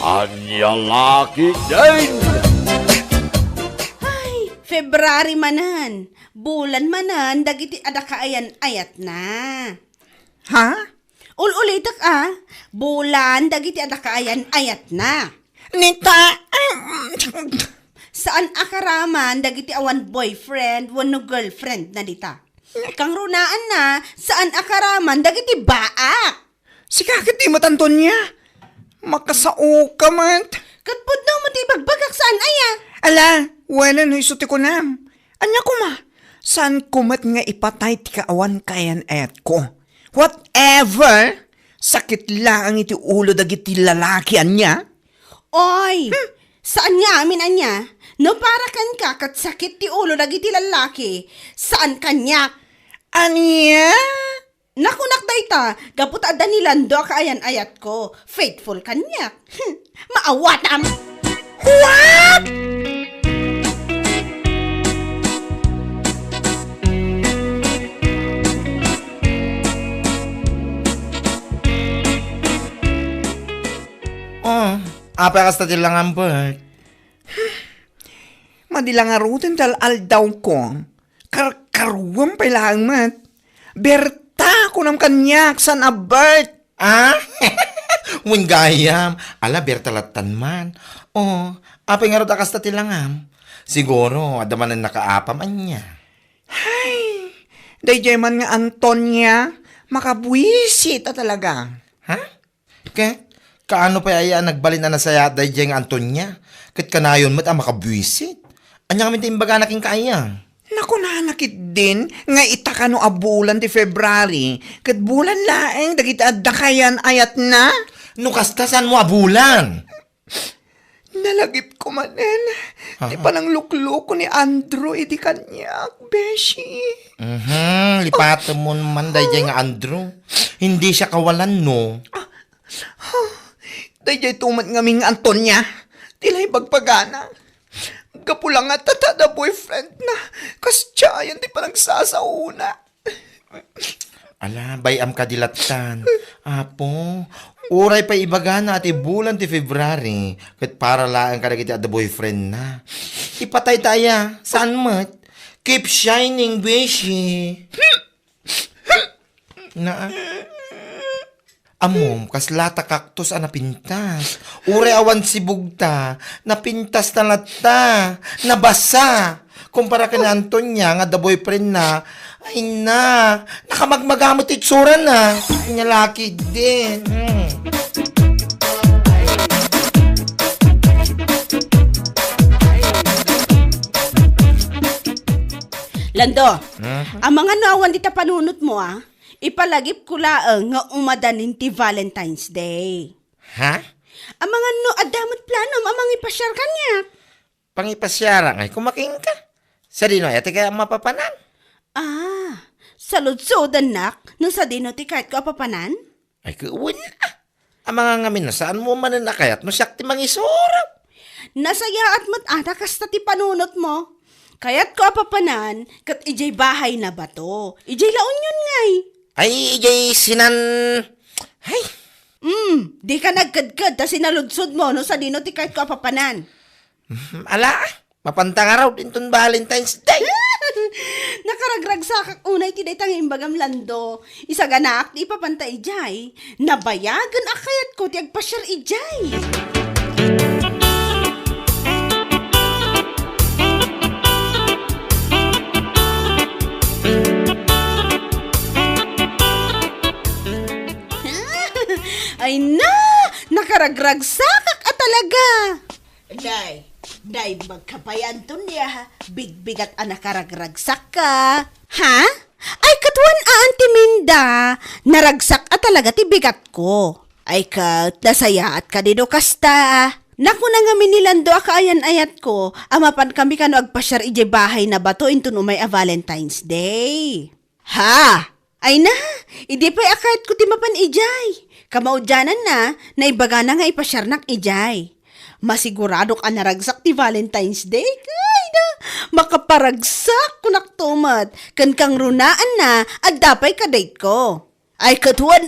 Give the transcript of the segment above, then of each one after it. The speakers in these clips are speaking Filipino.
Anyang laki din! Ay, February manan. Bulan manan, dagiti adakaayan ayat na. Ha? Ulitak bulan, dagiti adakaayan ayat na. Nita, Saan akaraman, dagiti awan boyfriend, wano girlfriend na dita. Kang runaan na, saan akaraman, dagiti baak. si kakit di matanton niya. Makasao ka man. Katpud daw mo ti bagbagak saan aya. Ala, wala no isuti ko nam. Anya ko ma, saan kumat nga ipatay ti kaawan kayan ayat ko? Whatever, sakit lang ang iti ulo dagiti lalaki anya. Oy, saan nga amin anya? No para kan ka kat sakit ti ulo dagiti lalaki. Saan kanyak? Anya? Nakunak dayta, gaput adda ni Lando kaayan ayat ko. Faithful kanyak. Maawatam. What? Oh, apa kas tadi lang ang bird? Madilang arutin dal aldaw ko. Karkaruam pa ilang mat. Berta ko nam kanyak san abert. Ah? Wingayam. Ala, bertalatan man. Oh, apa nga rin akas tati lang am? Siguro, adaman ang nakaapam niya. Ay, dayjay man nga Antonia, makabuisit talaga. Ha? Kaano pa ay nagbalin na nasaya dahi dyan nga Antonia? Kat kanayon mo't makabwisit. Anya kami timbaga naking kaya. Naku nanakit din, nga itaka no abulan ti February, kat bulan laeng, dagiti adda kayan ayat na. Nukastasan mo abulan. Nalagip ko manen, di pa nang lukluk ko ni Andrew, iti kanyak, beshi. Lipato mo naman dahi dyan nga Andrew. Hindi siya kawalan no. Dayjay tumat ngaming Antonia, tilay bagpagana. Kapulang at tatada boyfriend na, kas tiyayan di pa nagsasauna. Ala, bayam kadilatan. Apo, uray pa ibaga na ati bulan ti February. Kat para lang ka nagiti at the boyfriend na. Ipatay taya. Saan mat? Keep shining, beshi. Na amom, kas lata kaktus napintas. Uray awan si bugta, napintas na lata, nabasa. Kumpara ka na Antonia, nga the boyfriend na, ay na, nakamagmagamot itsura na. Ay laki din. Lando, ang mga nawan dita panunot mo ipalagip ko laang nga umadanin ti Valentine's Day. Ha? Ang mga adamot planom amang ipasyar kanya. Pangipasyara ngay, kumaking ka. Sa dino, ate kaya mapapanan. Saludsodan nak, nung sa dino ti kahit ko apapanan? Ay, kuwin na. Ang mga ngamin na saan mo man na kayat no siyak ti mangisurap. Nasaya at mat kasta ti panunot mo. Kaya't ko apapanan, kat ijay bahay na bato. Ijay laon yun ngay. Ay, ijay sinan... Ay, Di ka nagkadkad ta sinaludsod mo no sa dino ti kahit ko apapanan. ala, mapantang araw din ton Valentine's Day. Nakaragrag sa unay ti daytang imbagam Lando. Isa ganak ti ipapanta ijay. Nabayagan akayat ko ti agpasyar ijay. Ay na! Nakaragrag sakak talaga. Day, magkapayan to niya. Bigbigat nakaragragsak ka. Ha? Ay, katuan Auntie Minda. Naragsak talaga ti bigat ko. Ay, nasaya at kadino kasta. Naku na nga minilando akaayan ayat ko. Amapan kami kano agpasyar ije bahay na bato into umay Valentine's Day. Ha? Ay na, idi pa'y akayat ko ti mapan ijay. Kamaudyanan na ibaga na nga ipasyar nak ijay. Masigurado ka naragsak ti Valentine's Day. Kay na, makaparagsak kunak tumat. Kan kang runaan na, at dapay ka date ko. Ay katuan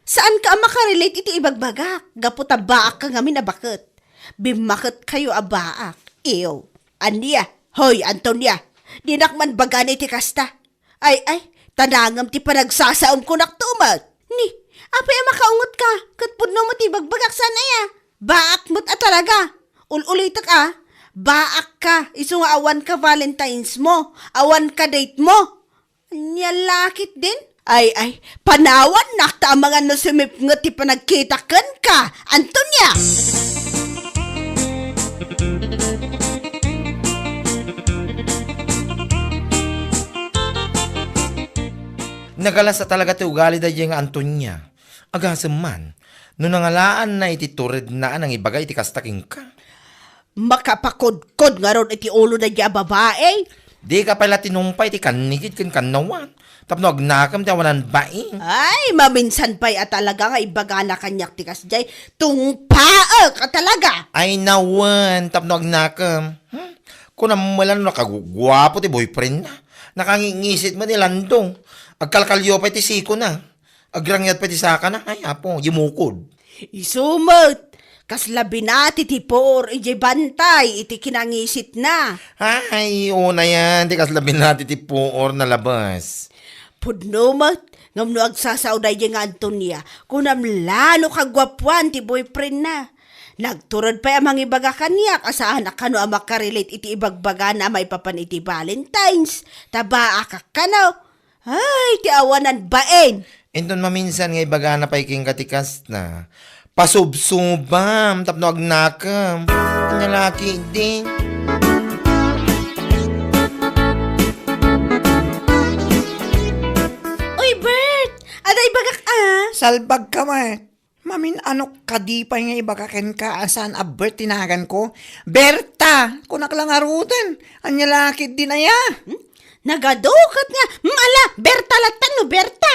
Saan ka makarelate iti ibagbagak? Gaputa baak ka ngamin na bakit? Bimakit kayo abaak. Ew. Aniya. Hoy, Antonia. Dinakman bagan iti kasta. Ay, tanangam ti panagsasaom ko naktumat. Ni, apay makaungot ka. Katpudno mo ti bagbagak sana ya. Baak mo't talaga. Ulitak baak ka. Iso nga awan ka Valentine's mo. Awan ka date mo. Nyalakit din. Ay, panawan nakta ang mga nasumip nga ti panagkitakan ka, Antonia! Nagalas sa talaga ti ugali da yung Antonia. Agasam man, no nangalaan na iti turid na ang ibagay iti kastaking ka. Makapakod-kod nga ron iti ulo na diya babae. Di ka pala tinumpay ti kanigit kan kanawan. Tapno agnakam ti awanan baing. Ay, maminsan pa'y talaga nga ibaga na kanyak tikas jay. Tungpaa ka talaga. Ay nawan, tapno agnakam. Kung namulan nakagugwapo ti boyfriend na. Nakangingisit mo ni Landong. Agkalkalyo pa ti siko na. Agrangyat pa ti saka na. Ay apo, yumukod. Isumot. Kaslabi na ti tipor, iti bantay, iti kinangisit na. Ay, una yan. Di kaslabin natin ti puor na labas. Pudnomat, ngam no agsasauday yung Antonia, kunam lalo kagwapuan ti boyfriend na. Nagturod pa amang ibaga kaniya, kasaan na kano ang makarelate iti ibagbaga na may papan iti Valentine's. Taba akak kano. Ay, ti awanan baen. Inton maminsan nga ibaga na pa iking katikas na. Pasubsubam, tapno agnakam. Nyalaki din. Aday bagak Salbag ka man. Mamin ano kadipay nga ibakaken ka asan abert tinagan ko. Berta! Kunak lang arutan. Anyalakid din aya. Nagadukat nga. Mala, Berta latan no, Berta.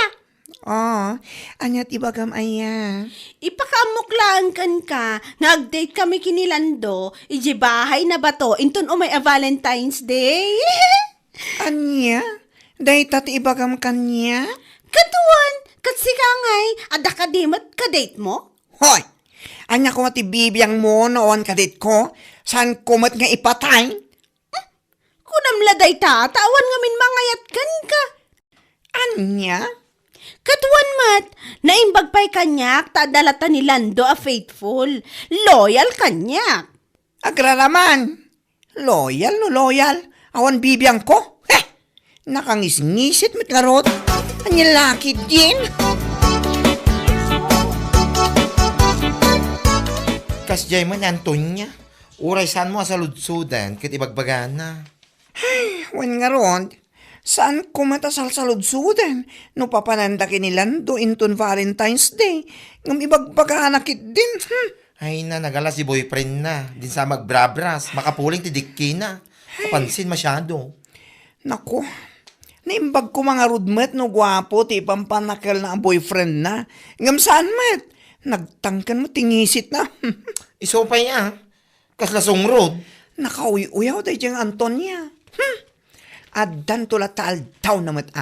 Anyat ibagam aya. Ipakamuklaan kan ka. Nag-date kami kinilando. Iji bahay na bato. Inton umay a Valentine's Day. Anya? Day tati ibagam kanya? Katuan, katsikangay, ada ka dimat ka-date mo? Hoy! Anya ko mati bibiyang mo noon kadit ko. San kumat nga ipatay? Kunam laday ta, tawan nga min mangayat kan ka. Anya? Katuan mat, naimbag pa'y kanyak, tadalata ni Lando a faithful. Loyal kanyak. Agraraman. Loyal no loyal. Awan bibiyang ko. Nakangis-ngisit mit larot. Anyalaki din. Kasjay man Antonia. Uray saan mo asaludsudan kit ibagbaga na. Wan nga ron, saan ko matasal sa ludsudan? No papananda kinilando inton Valentine's Day. Ngam ibagbaga nakit din. Ay na, nagala si boyfriend na. Din sa magbrabras. Makapuling ti dikki na. Kapansin masyado. Naku, naimbag ko mga rudmet no gwapo ti pampanakal na ang boyfriend na. Ngam saan met? Nagtangkan mo tingisit na. Iso pa ya. Kaslasong road. Nakauy-uyaw tayo diyang Antonia. Adan tulat taal daw namat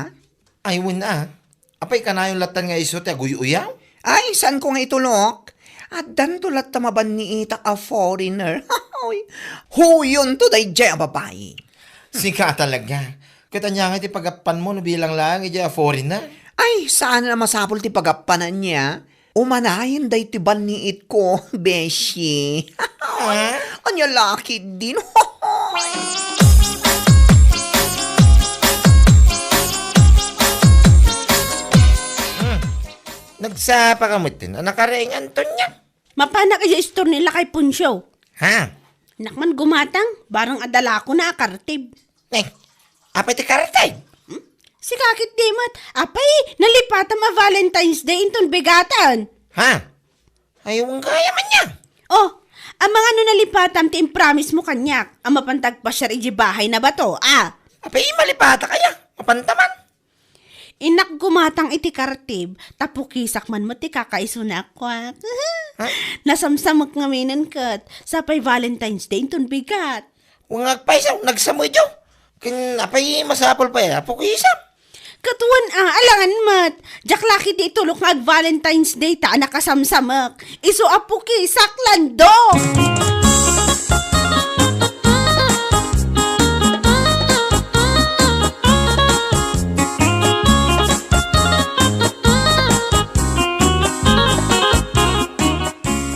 Ay wala. Apay ka na yung latan nga iso ti aguy-uyaw? Ay, saan ko nga itulok? Adan tulat tamaban ni itak a foreigner. Huyon to day diyang babae. Sika talaga. Kita niya nga ti pagapan mo no bilang lang ija foreigner. Ay, saan na masapol ti pagapanan niya? Umanahin day ti baniit ko, beshi. Anya laki din. Nagsapa ka mo tin. Nakaraing Antonia. Mapana kaya istor nila kay Punsyo. Ha? Nakman gumatang, barang adala ko na akartib. Apay ti karatay. Si kakit dimat, apay, nalipatan ma Valentine's Day inton bigatan. Ha? Ay, huwag kaya man niya. Oh, ang mga nalipatan ti impromise mo kanyak, ang mapantag pa siya iji bahay na ba to, Apay, malipata kaya. Mapantaman. Inak gumatang iti kartib, tapukisak man mo ti kakaisunak kwak. Nasamsamok nga minan kat, sapay Valentine's Day inton bigat. Huwag agpay sa nagsamoy jo. Apay, masapol pa ya. Apukisap. Katuan alangan mat. Jak laki di tulok nga Valentine's Day ta nakasamsamak. Isu apo ki saklando.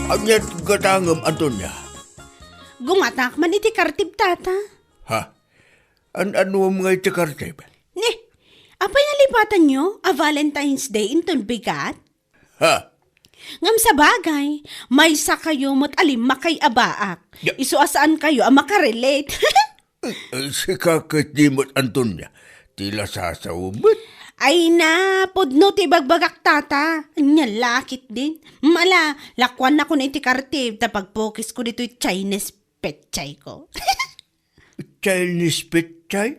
Anyat katangam Antonia. Gumatak man iti kartib tata. Ha? Ano mga itikartib? Ne, apay nalipatan nyo a Valentine's Day inton bigat? Ha? Ngam sa bagay, may sa kayo mo't alim makay abaak. Ya. Isu asaan kayo a makarelate. Si kakit di mo't Antonia. Tila sasawumot. Ay na, pudno ti bagbagak tata. Anya lakit din. Mala, lakwan na ko na iti kartib ta pagpokis ko dito Chinese petchay ko. Chinese petchay?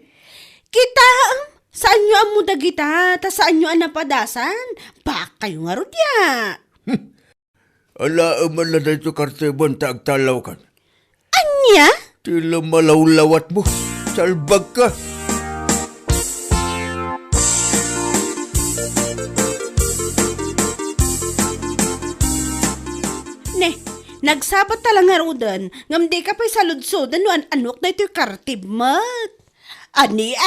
Kita, saan nyo ang muda kita? Ta saan nyo ang napadasan? Bak kayo nga rodya. Ala man na dito kartibon taagtalaw kan. Anya? Tila malawlawat mo. Salbag ka. Ne, nagsabat talang nga rodan. Ngam di ka pa'y saludsodan no anok na ito'y kartib mat. Ani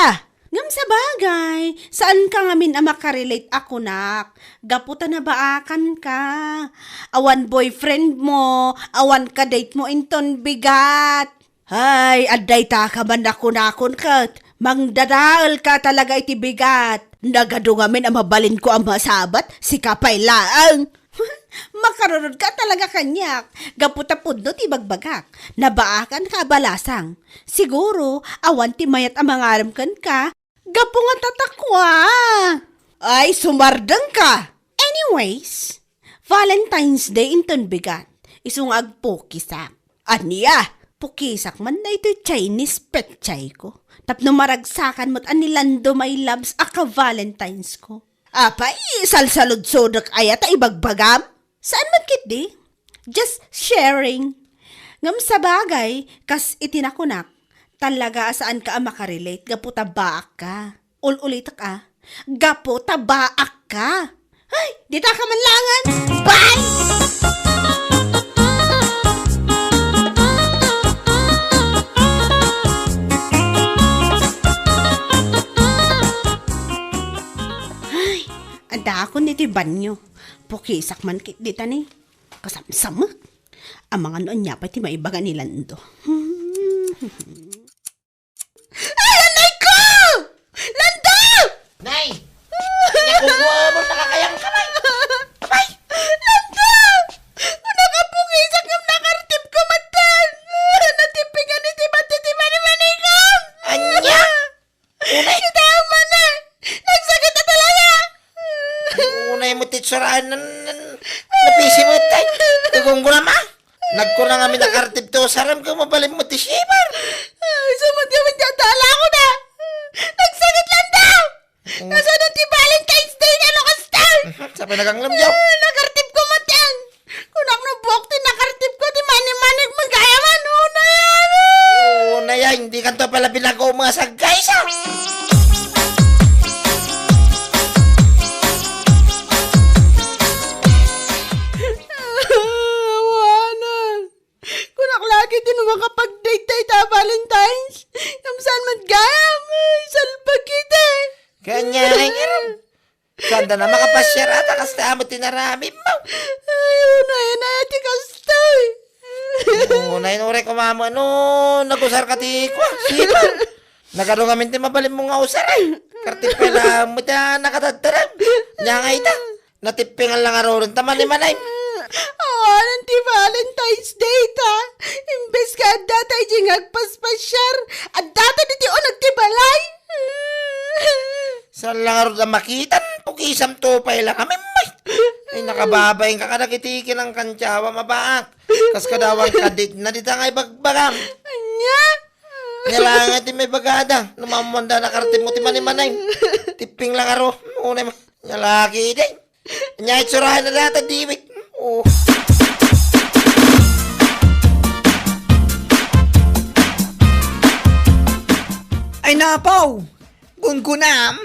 ngam sa bagay, saan ka ngamin ang makarelate ako nak? Gaputa na baakan ka. Awan boyfriend mo, awan ka date mo inton bigat. Hay, aday ta ka man ako nakon kat. Mangdadaal ka talaga iti bigat. Nagado ngamin ang mabalin ko ang masabat, si kapay laang. Makarunod ka talaga kanyak. Gaputa pudno ti bagbagak. Nabaakan ka balasang. Siguro, awan ti mayat ang mangaram kan ka. Gapo nga tatakwa. Ay, sumardang ka. Anyways, Valentine's Day inton bigat. Isung agpukisak. Aniya, pukisak man na ito'y Chinese petchay ko. Tapno maragsakan mo't anilando my loves aka Valentine's ko. Apay, salsalod-sodak ayat ay ibagbagam. Saan man kit di? Just sharing. Ngam sa bagay, kas itinakunak, talaga saan ka ang makarelate, gapo tabaak ka. Ulitak gapo tabaak ka. Ay, di ta ka manlangan. Bye! Anda ako niti banyo. Pukisak man kit dita ni. Kasamsamak. Ang mga noon niya pa ti maibaga ni Lando. Ay, anay ko! Lando! Nay! Nakuha mo nakakayang kamay! Kamay! Lando! Nakapukisak ng nakartip ko matan. Natipigan ni tiba-tiba ni Manikam. Anya! Unay! Tama na. Nagsakit na talaga. Unay mo titsuraan napisi mo tay. Tugong ko naman. Nagkurang kami nakartip to. Saram ka mabalim mo tisibar. Ay, sumad kami dyan. Tala ko na. Nagsakit lang daw. Nasunod ti Valentine's Day na lokastal. Sabi naganglamyaw. Nakartip ko matan. Kung ako nabuok ti nakartip ko, ti mani-manig magayaman. Una yan. Unay ay, hindi ka to pala pinagaw mga sagay sa. Awanan. Kung ako lagi din makapag-date ta Valentine's. Kamsaan magayam. Ay, salbag kita. Kanya rin. Sanda na makapasyar ata kasta mo tinarami mo. Ay, unay na iti kastoy. Unay nure ko mama no. Nagusar ka ti ko. Sipa. Nagano nga minti mabalim mo nga usar ay. Kartip pala mo ta nakatataram. Nya nga ita. Natipingan lang aroon taman ni manay. Awanan ti Valentine's Day ta. Imbes ka at data jingag paspasyar. At data diti o nagtibalay. Sa lang aroon na makitan. Pukisam to pa ilang kami may. Ay nakababayin ka kadakitikin ang kantyawa mabaak. Kas kadawang kadit na dita nga ibagbagam. Anya? Nyalangan ti may bagada. Numamanda na kartip mo ti manimanay. Tiping lang aro. Unay mo. Nyalaki day. Nya itsurahan na data diwit. Oh. Ay napaw! Gungunam!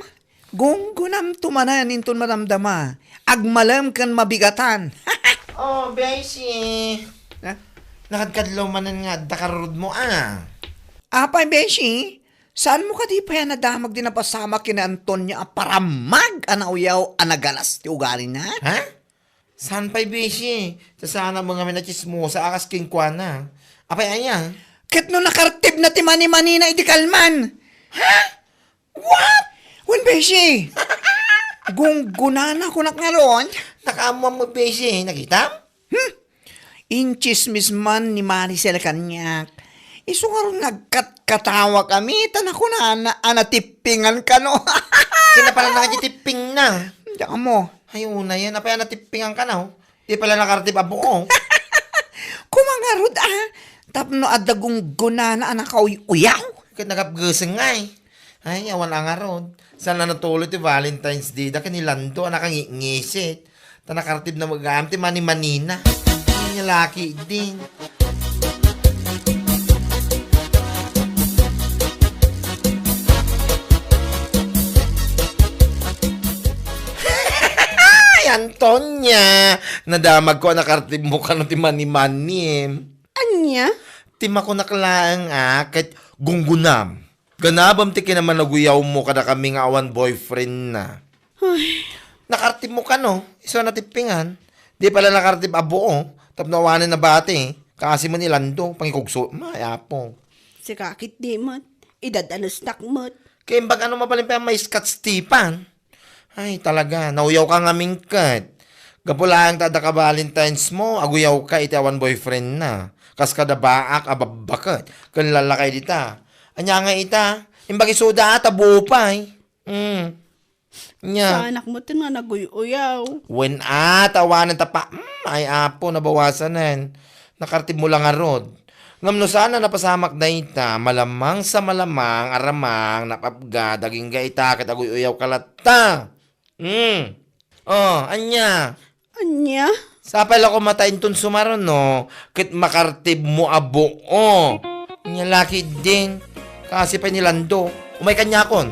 Gunggunam tumanan inton maramdama. Agmalam kan mabigatan. Oh, Beshi. Ha? Nakadkadlaw manan nga, dakarod mo Apay, Beshi, saan mo ka di pa yan nadamag din na pasama kina Antonia paramag anauyaw anagalas ti ugali na? Ha? Saan pa'y Beshi? Sa sana mga minachismosa akas king na. Apay aya? Ket no nakartib na ti mani-mani na idikalman. Ha? What? Wen, Beshi, gunggunana ko nakalon. Nakaamam mo Beshi, nakita? Inchismis man ni Maricel kanyak. Iso nga ron nagkatawa kami. Tanako na anatipingan ka no. Kina pala nakakitiping na. Diyan mo. Ayun na yan, apay natipingan ka na. Di pala nakartib abo. Kumangarod Tapno adagong gunana anak ka uyaw. Kaya nagapgasang nga Ay, awan ang arod. Saan na natuloy ti Valentine's Day? Da kanilando, anak ang ngisit. Ta nakartib na mag-aam ti mani-manina. Ang laki din. Ay, Antonia! Nadamag ko nakartib mo ka no ti mani-mani. Anya? Tima ko nakalaang kahit gunggunam. Ganabam ti kinaman naguyaw mo kada kami nga awan boyfriend na. Nakartib mo ka no? Iso natipingan. Di pala nakartib abo Tapnawanan na bati. Kasi mo nilando. Pangikugso. Mayapo. Si kakit di mat. Idadalos nak mat. Kaya bag ano mapalim pa may skat stipan. Ay talaga. Nauyaw ka nga mingkat. Gapulang tada ka Valentine's mo. Aguyaw ka iti awan boyfriend na. Kas kada baak ababakat. Kan lalakay dita. Anya nga ita. Imbagi soda ata buo pa Nya. Sa anak mo ito nga naguyaw. When tawanan ta pa. Ay apo nabawasanan. Nakartib mo lang arod. Ngam no sana napasamak na ita. Malamang sa malamang aramang napapga. Daging ga ita kat aguyaw kalata. Oh, anya. Anya? Sapay lang ko matain ton sumaron no. Kit makartib mo abo Nya laki din. Kasi pa nilando. Umay kanya kon.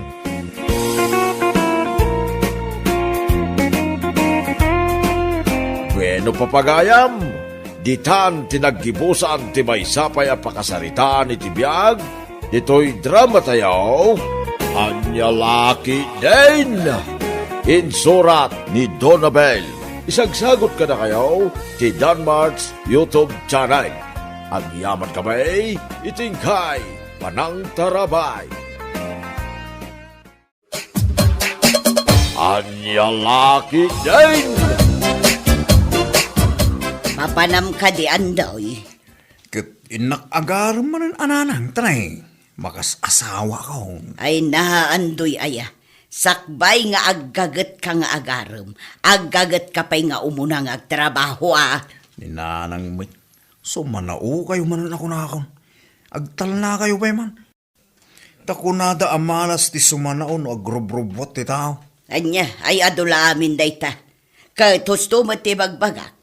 Bueno papagayam, ditan tinaggibusan ti may sapay a pakasaritaan iti biyag, dito'y drama tayaw, Anya Laki din. Insurat ni Donabel. Isagsagot ka na kayo ti Danmarks YouTube channel. Ang yaman kamay, itingkay, panang tarabay. Anya Laki din. Mapanam ka di andoy. Ket inakagaram man ananang tanay. Makas asawa ka Ay naandoy aya. Sakbay nga aggagat ka nga agaram. Aggagat ka pa'y nga umunang agtrabaho Ninanang mit. So manao kayo manan ako na akon. Agtal na kayo pa man. Takunada amalas ti sumanaon o agrobrobot ti tao. Anya ay adula amin dayta. Kahit husto mo ti bagbagak.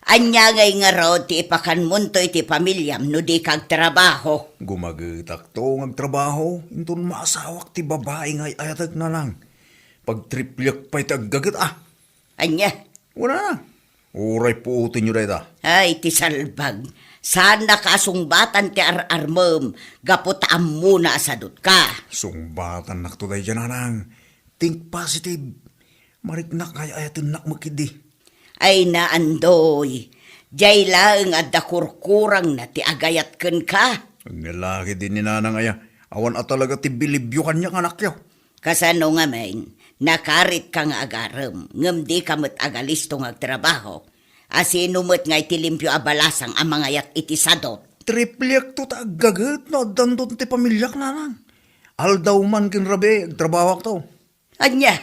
Anya ngay nga raw ti ipakan munto iti pamilyam no di kag trabaho. Gumagitak to ng trabaho. Intun maasawak ti babae ngay ayatag na lang. Pagtriplyak pa'y taggagat Anya? Wala na. Uray po utin nyo dayta. Ay ti salbag. Sana kasungbatan ti ararmem. Gaputaan muna asadot ka. Sungbatan nakto day dyan anang. Think positive. Mariknak kay ayatin nak makidi. Ay naandoy. Jay lang at dakurkurang na ti agayat ken ka. Ang lalaki din ni nanang aya. Awan at talaga ti bilibyo kanya anak yaw. Kasano nga men, nakarit ka nga agarem. Ngem di ka met agalisto nga trabaho. Asino met nga iti limpyo abalasang ang mga yat iti sadot. Triplyak to tagagat na dandon ti pamilyak nanang. Aldaw man kinrabe, trabawak to. Anya?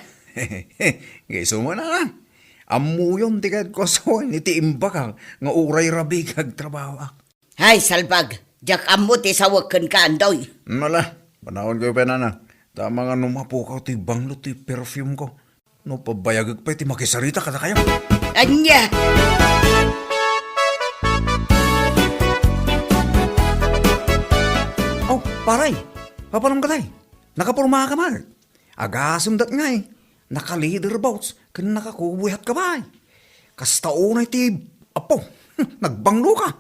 Gayso mo nanang. Amuyon ti kad kosoan iti imbakang nga uray rabi kag trabawak. Hay salbag, jak ammo ti sawag ken ka andoy. Mala, panahon kayo pa nanang. Tama nga numapukaw ti banglo ti perfume ko. No pabayagag pa ti makisarita kada kayo. Anya? Oh, paray. Papalam ka tay. Nakapurma ka man. Agasum dat nga Naka-leader bouts, kan nakakubuhat ka ba? Kastao na iti, apo, nagbanglo ka.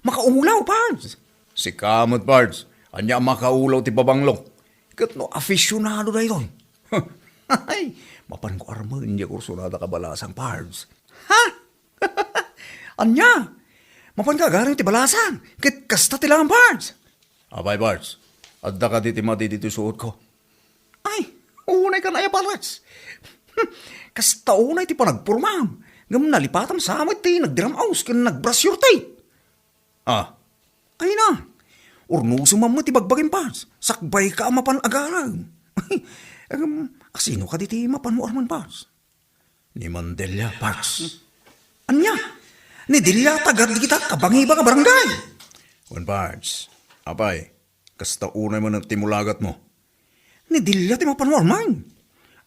Makaulaw, Pards. Si kamot, Pards. Anya makaulaw ti babanglo. Kat no, aficionado na ito. Ay, mapan ko arma, hindi ko sunada kabalasang, Pards. Ha? Anya? Mapan ka garing ti balasan. Kat kasta ti lang, Pards. Abay, Pards. Adda ka di ti mati dito suot ko. Ay, unay ka na ya, Pards. Kastao na iti panagpurmam. Ngam nalipatam sa amat ti nagdiramaus kan nagbrush your teeth. Ah, ay na. Urnuso mamma ti bagbagin Pards. Sakbay ka mapan agalang. Asino ka diti mapan mo arman Pards? Ni Mandelia Pards. Anya? Ni Delia tagad kita kabangi ba ka barangay? Wan Pards. Apay, kastao na man ang timulagat mo. Ni Delia ti mapan mo arman.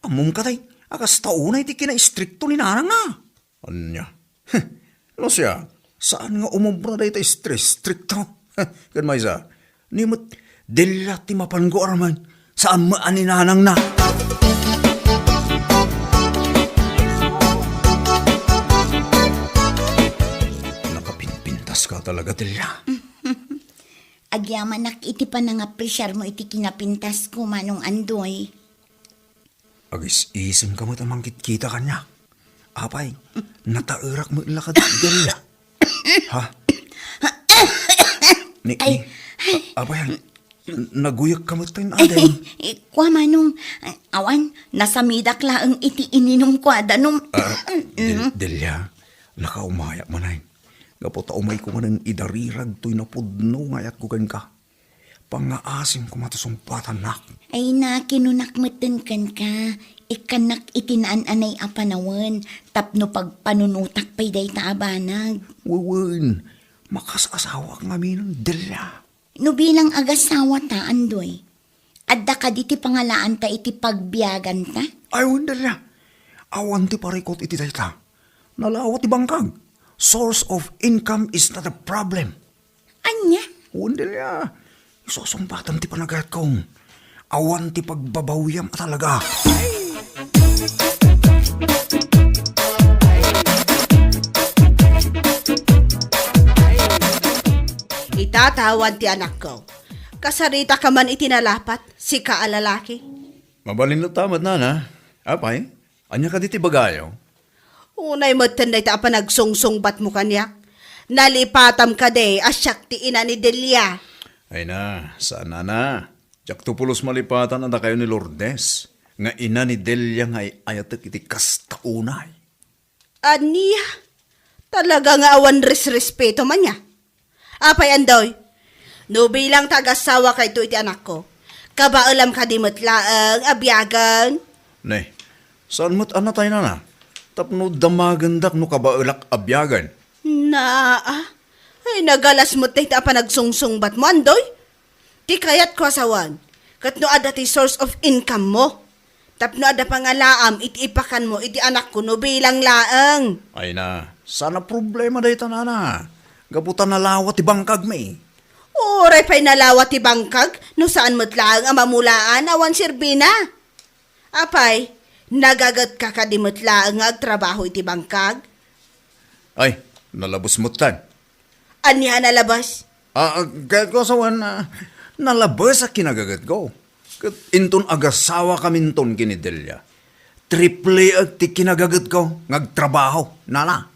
Amom ka tay. Akas taunay ti kina-istrikto ni nanang na. Anya? Ano siya? Saan nga umumbra na ito strikto? Kan may isa, nimot, dila ti mapanggo araman, saan maan ni nanang na? Nakapinpintas ka talaga, dila. Agyaman nak iti pa nang apresyar mo iti kinapintas ko manong andoy. Agis-isem ka mo tamang kita kanya. Apay, natairak mo ilakad, dila. Ha? Apay, naguyak ka mo tayo aday. Kwa manong, awan, nasa midak laang iti ininom ko adanong. Delia, nakaumayak manay. Gapota umay ko man ang idarirag to'y napudno ngayat ko ka. Pangaasim ko matasumpatan nak. Ay na, kinunakmatan kan ka. Ikanak itinaan-anay apanawan. Tapno pagpanunutak pa'y day taabanag. Wawan, makasasawa ka nga minang Delia. No bilang agasawa ta, andoy. Adda ka diti pangalaan ta iti pagbiyagan ta? Ayun, Delia. Awan ti parikot iti dayta. Nalawat ti bangkag. Source of income is not a problem. Anya? Awan, Delia. Isusumpatan ti panagayat kong. Awan ti pagbabawiyam talaga. Itatawan ti anak ko. Kasarita ka man itinalapat, si kaalalaki. Mabalin na tamat na. Apay, anya ka diti bagayo? Unay mo tanday ta pa nagsungsungbat mo kanyak. Nalipatam ka de, asyak ti ina ni Delia. Ay na, sana na. Tiyak tupulos malipatan na kayo ni Lourdes. Nga ina ni Delia nga ayatek iti kastaunay. Aniya, talaga nga awan respeto man niya. Apay andoy, no bilang tagasawa kay ito iti anak ko. Kabaalam ka di matlaang, abyagan. Ne, saan mo't anatay na? Tapno damagandak no kabaalak abyagan. Ay nagalas mo't na pa nagsungsungbat mo andoy. Ti kayat ko asawan, katno ada ti source of income mo. Tapno ada pangalaam, iti ipakan mo, iti anak ko no bilang laang. Ay na, sana problema dahi tanana. Gaputan na lawat ti bangkag may. Oray pa'y nalawat ti bangkag, no saan mo't laang ang mamulaan, awan sirbina. Apay, nagagat ka ka di mo't laang agtrabaho iti bangkag. Ay, nalabos mo't tan. Aniha nalabas? Kahit ko sawan, nalabas sa kinagagat ko. Kat inton agasawa kaminton kinidelya. Triple ag ti kinagagat ko, ngagtrabaho. Nana,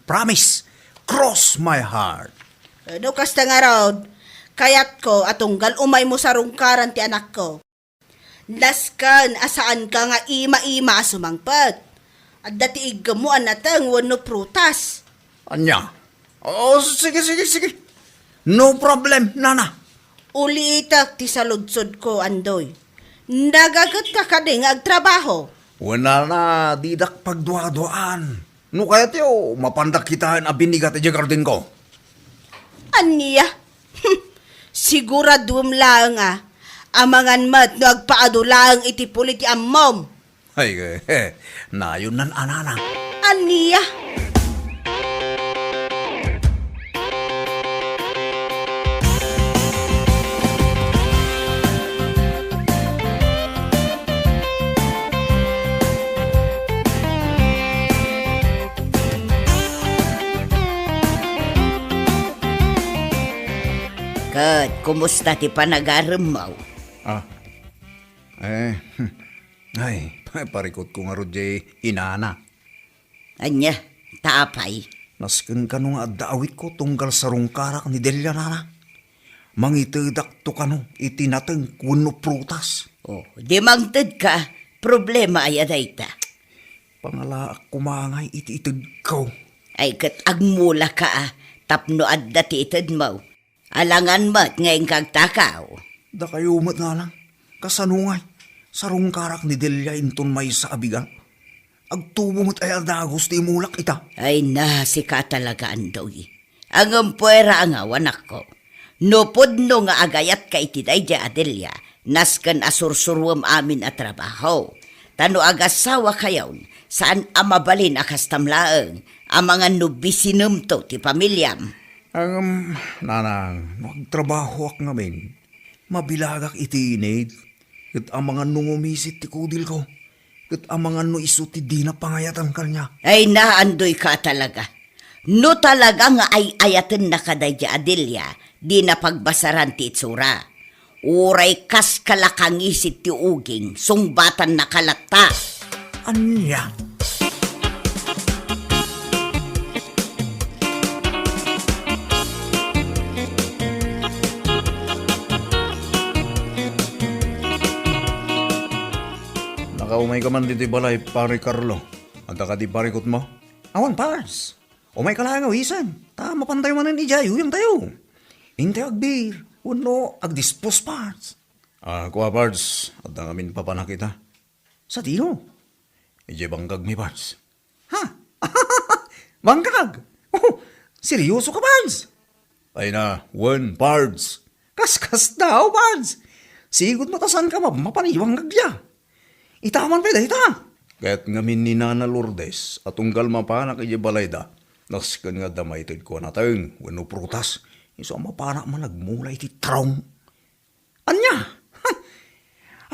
promise, cross my heart. Ano kasta nga raod, kayat ko atunggal umay mo sa rungkaran ti anak ko. Laskan, asaan ka nga ima-ima sumangpat. At dati igamuan natang wano prutas. Anya? Oh, sige. No problem, Nana. Uliitak ti saludsod ko, Andoy. Nagagat ka ka ding agtrabaho. Wala na, didak pagdua-duaan. No kaya tiyo, mapandak kitaan abinigat ti jagardin ko. Aniya? Siguradum lang amangan mat no agpaadulang iti pulit ti ammom. Ay, nayon nan anana. Aniya? Kat, kumusta ti panagaram mo? Ah. Ay, parikot ko nga Rodjay, inana. Anya, taapay. Nasken ka nung adawit ko tunggal sa rungkarak ni Delia nana. Mangitedak to kano, itinateng kuno prutas. Oh, di mangtad ka, problema ay adayta. Pangalaak kumangay iti-itid ko. Ay kat agmula ka tapno adda ti itad mo. Alangan mo't ngayon kag takaw. Da kayo umat nga lang, kasanungay, sa rungkarak ni Delia inton may sa abigang. Agtubo mo't ay adagos ti mulak ita. Ay na, si ka talaga andoy. Ang ampuera ang awanak ko. Nupod no nga agayat ka itiday di Adelia, naskan asursurwam amin at trabaho. Tano agasawa kayaw, saan amabalin akastamlaang, ang mga nubisinum to ti pamilyam. Nanang, magtrabaho ak ngamin. Mabilagak iti inid. Kat ang mga nungumisit ti kudil ko. Kat ang mga no iso ti di na pangayatan kanya. Ay naandoy ka talaga. No talaga nga ay ayaten na kaday di Adelia, di na pagbasaran ti itsura. Uray kas kalakangisit ti uging, sungbatan na kalata. Anya? Nakaumay ka man dito balay, pare Carlo. Anta ka di parikot mo? Awan, pars. Umay ka lang awisan. Tama pantay man ni Jayo yung tayo. Inte agbir. Uno, agdispos parts. Kuha parts. At na kami papanakita. Sa tino? Ije bangkag mi parts. Ha? Bangkag? Oh, seryoso ka parts? Ay na, one parts. Kaskas daw parts. Sigod matasan ka mapaniwang gagya. Itaman pa ita. Kaya't ngamin ni Nana Lourdes at unggal mapanak ije balayda. Naskan nga damaytid ko na tayong wano prutas. Iso mapanak man nagmulay ti traum. Anya?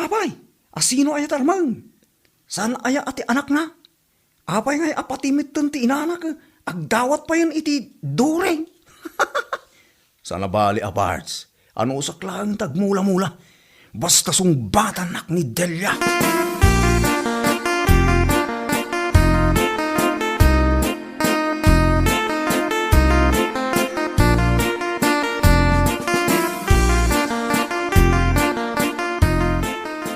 Apay, asino ay tarmang? Saan aya ati anak na? Apay ngay apatimit ti inanak. Agdawat pa yan iti dureng. Sana bali aparts. Ano usak lang tagmula-mula. Basta sungbatan nak ni Delia.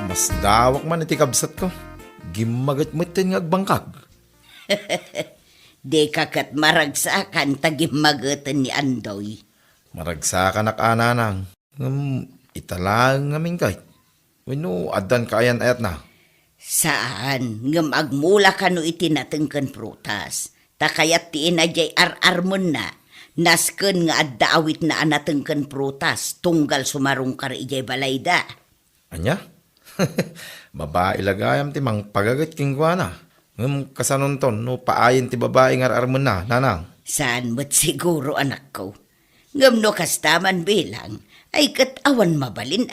Mas dawak man iti kabsat ko. Gimagat mo iti nga agbangkag. Di kakat maragsakan tagimagatan ni Andoy. Maragsa ka nakananang. Italang ngamin kay. Wino, adan kaayan ayat na. Saan? Ngam agmula ka no itinatengkan prutas. Takayat ti inajay ar-armon na. Nasken nga adda awit na anatengkan prutas. Tunggal sumarong kar ijay balayda. Anya? Babae lagayam ti mang pagagat kingwana. Kasanon ton, no paayin ti babae nga armon na, nanang. Saan mo't siguro anak ko? Ngam no kastaman bilang, ay katawan mabalin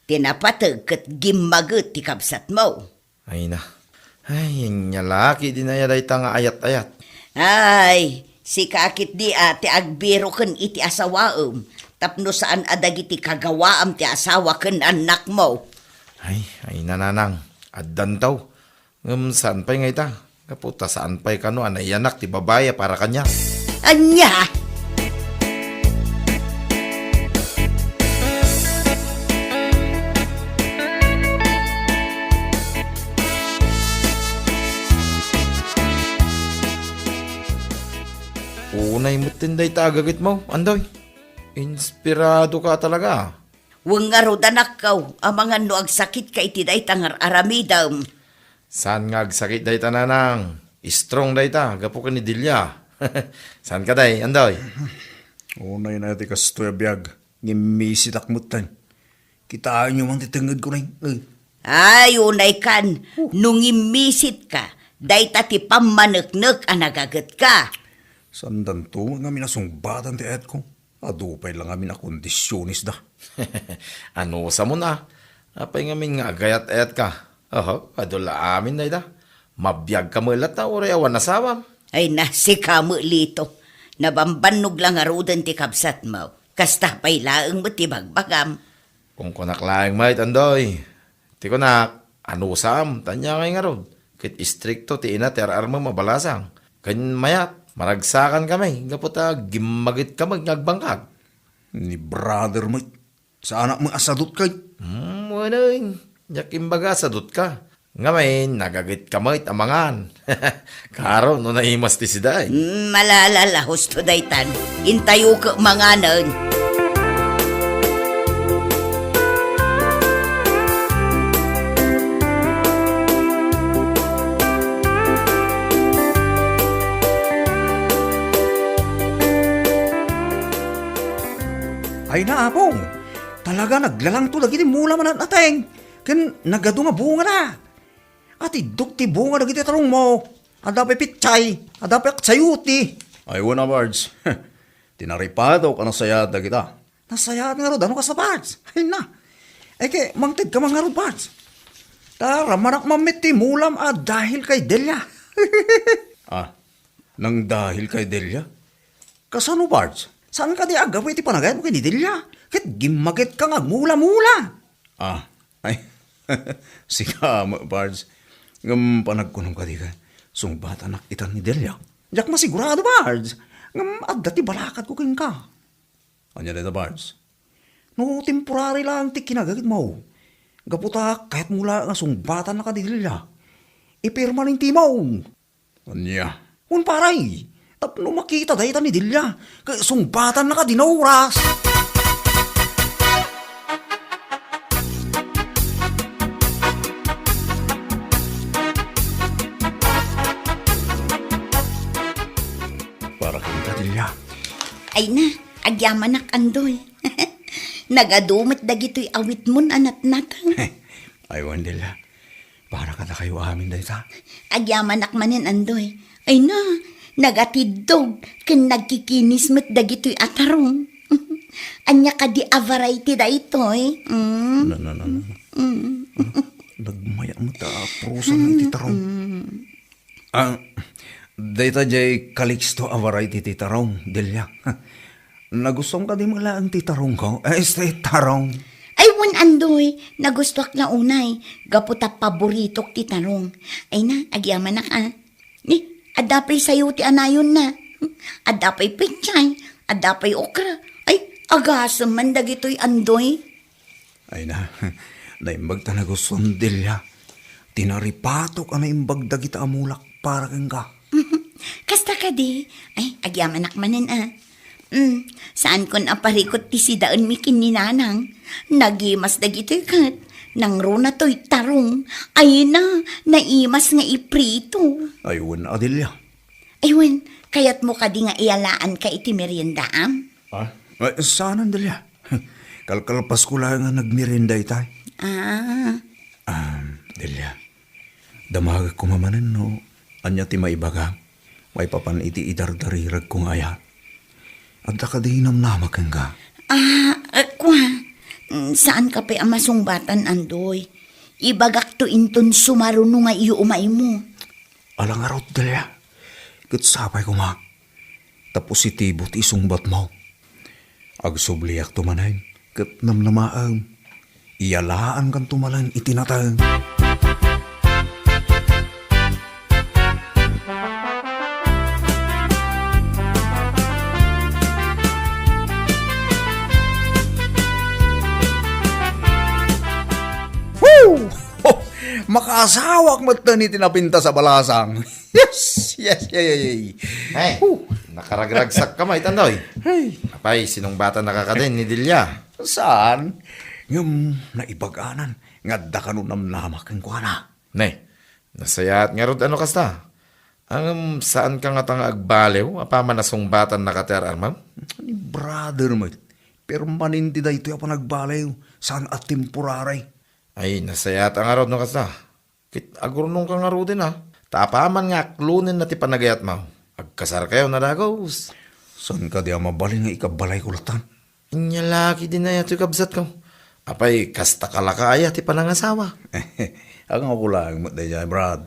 Tinapatag kat gimagot ti kabsat mo. Ay na. Ay, yung nyalaki din na yaday nga ayat-ayat. Ay, si kakit di ati agbiro ken iti asawaom. Tapno saan adagiti kagawaam ti asawa ken anak mo. Ay nananang. Addan taw. Saan pa'y nga ita? Kaputa, saan pa'y kano anayanak ti babaya para kanya? Anya! Unay mo tinday tagagit mo, Andoy. Inspirado ka talaga. Wang nga rodanak kaw, ang mga nuag sakit ka itiday tangar aramidam. Saan nga agsakit day ta nanang? Strong day ta, gapo ka ni Dilya. Saan ka day, Andoy? Unay na iti kastoy biyag. Ngimisitak mutan. Kitaan nyo man titengad ko na Ay, unay kan, nung imisit ka, day tati pamaneknek ang nagagat ka. Sandan to, nga minasumbatan ti et ko. Adupay lang kami na kondisyonis da. Ano sa mo na? Apay nga min nga agayat-ayat ka. Adula amin na ida. Mabiyag ka mulat na oray awan nasawam. Ay na, si kamo lito. Nabambanog lang arudan ti kabsat mo. Kasta pa'y laeng mo ti bagbagam. Kung kunaklaing mait andoy. Ti kunak, anusam, tanya ngay nga ron. Kit istrikto ti ina ter arma mabalasang. Kan mayat, maragsakan kami. Gaputa, gimagit ka ngagbangkag. Ni brother mo, sa anak mo asadot kay. Wala yun. Yak imbaga, sadot ka. Ngayon, nagagit ka mait amangan. Karo, no naimas ti siday. Malalala, husto daytan. Intayo ka manganan. Ay na, apong. Talaga naglalang to lagi ni mula man at ateng. Kan nagado nga bunga na. At idok ti bunga lagi ti tarong mo. Adapay pitchay. Adapay aksayuti. Ay wala, Bards. Tinaripado ka na sayad na kita. Nasayad nga ro, ano ka sa Bards? Ay na. Ay kay, mangtid ka mga ro, Bards. Tara, manak mamit ti mulam dahil kay Delia. Nang dahil kay Delia? Kasano, Bards? Saan ka di agawin ti panagayat mo kay ni Delia? Kit gimagit ka nga mula-mula. Ay, sika mo, Bards. Ngam panagkunong ka di ka. Sungbat anak itan ni Delia. Diyak masigurado, Bards. Ngam adda ti balakat ko king ka. Anya na Bards? No, temporary lang ti kinagagit mo. Gaputa, kahit mula nga sungbatan na ka di Delia. Ipirma rin ti mo. Anya? Un paray. Tapno makita dahitan ni Delia. Kaya sungbatan na ka dinauras. Para kang ka, Delia. Ay na, agyamanak andoy. Nagadumit dagito'y awit mon anat natang. Aywan, Delia. Para ka na kayo amin dahita. Agyamanak manin andoy. Ay na, nagatidog, ken nagkikinis met dagito'y atarong. Anya ka di a variety da ito'y. No. Nagmaya mo ta, prusa ng titarong. Data jay Calixto a variety titarong, Delia. Nagustong ka di mala ang titarong ko? Este tarong. Ay wan andoy, nagustuak na unay. Gaputa paboritok ti tarong. Ay na, agyamanak Ni, adapay sayo ti anayon na. Adapay pichay, adapay okra. Ay, agasam man dagito'y andoy. Ay na, naimbag ta na guston, Delia. Tinaripatok ka na imbag dagita amulak para kang ka. Kasta ka di. Ay, agyamanak manin saan kon aparikot ti sidaan mi kininanang. Nagimas dagito'y kat. Nang runa to'y tarong. Ay na, naimas nga iprito. Aywan, Delia. Aywan, kayat mo ka di nga ialaan ka iti meriendaam? Saan, Delia? Kalkalpas ko lang nga nagmirinda itay. Delia, damag ko mamanan no. Anya ti maibaga. May papan iti idardarirag kong aya. At ka di namnamak kang ka. Kwa. Saan ka pa amasungbatan andoy? Ibagak to inton sumaruno nga iyo umay mo. Alang arot, Delia. Katsapay ko ma. Tapositibo ti isungbat mo. Agsubliak tumanay. Kat namnamaang. Iyalaan kan tumalan itinatang. Makasawak mo ni tinapinta sa balasang. Yes. Ay, nakaragragsak ka mait andoy. Apay, sinong bata nakakadin ni Delia? Saan? Ngam naibaganan. Ngadda ka nun namnamak ang kuwana. Nay, nasayat nga rod ano kasta? Ang saan ka nga tanga agbalew? Apaman nasong batan nakater armam? Ni brother mo. Pero maninti da ito yung nagbalayo. Saan at temporary? Ay, nasayat ang arod no kasta. Kit agurnong ka nga rod din Tapaman nga klunin na ti panagayat mo. Agkasar kayo na dagos. Saan ka di mabaling nga ikabalay kulatan? Inyalaki din na yato kabsat ko. Apay, kasta kalakaya ti panangasawa. Ang ako lang mo dahil Brad.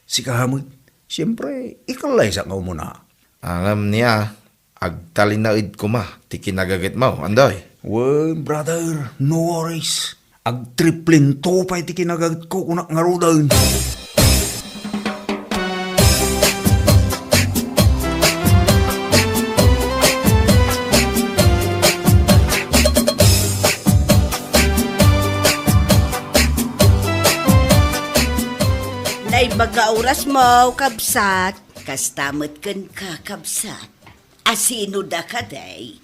Si kahamot, siyempre, ikalay sa nga muna. Angam niya, Agtalinaid ko ma, ti kinagagit mo, andoy. Well, brother, no worries. Ag triplin to pa iti kinagat ko kunak nga rodan. Naibaga oras mo, kabsat. Kastamot kan kakabsat. Asino da ka day?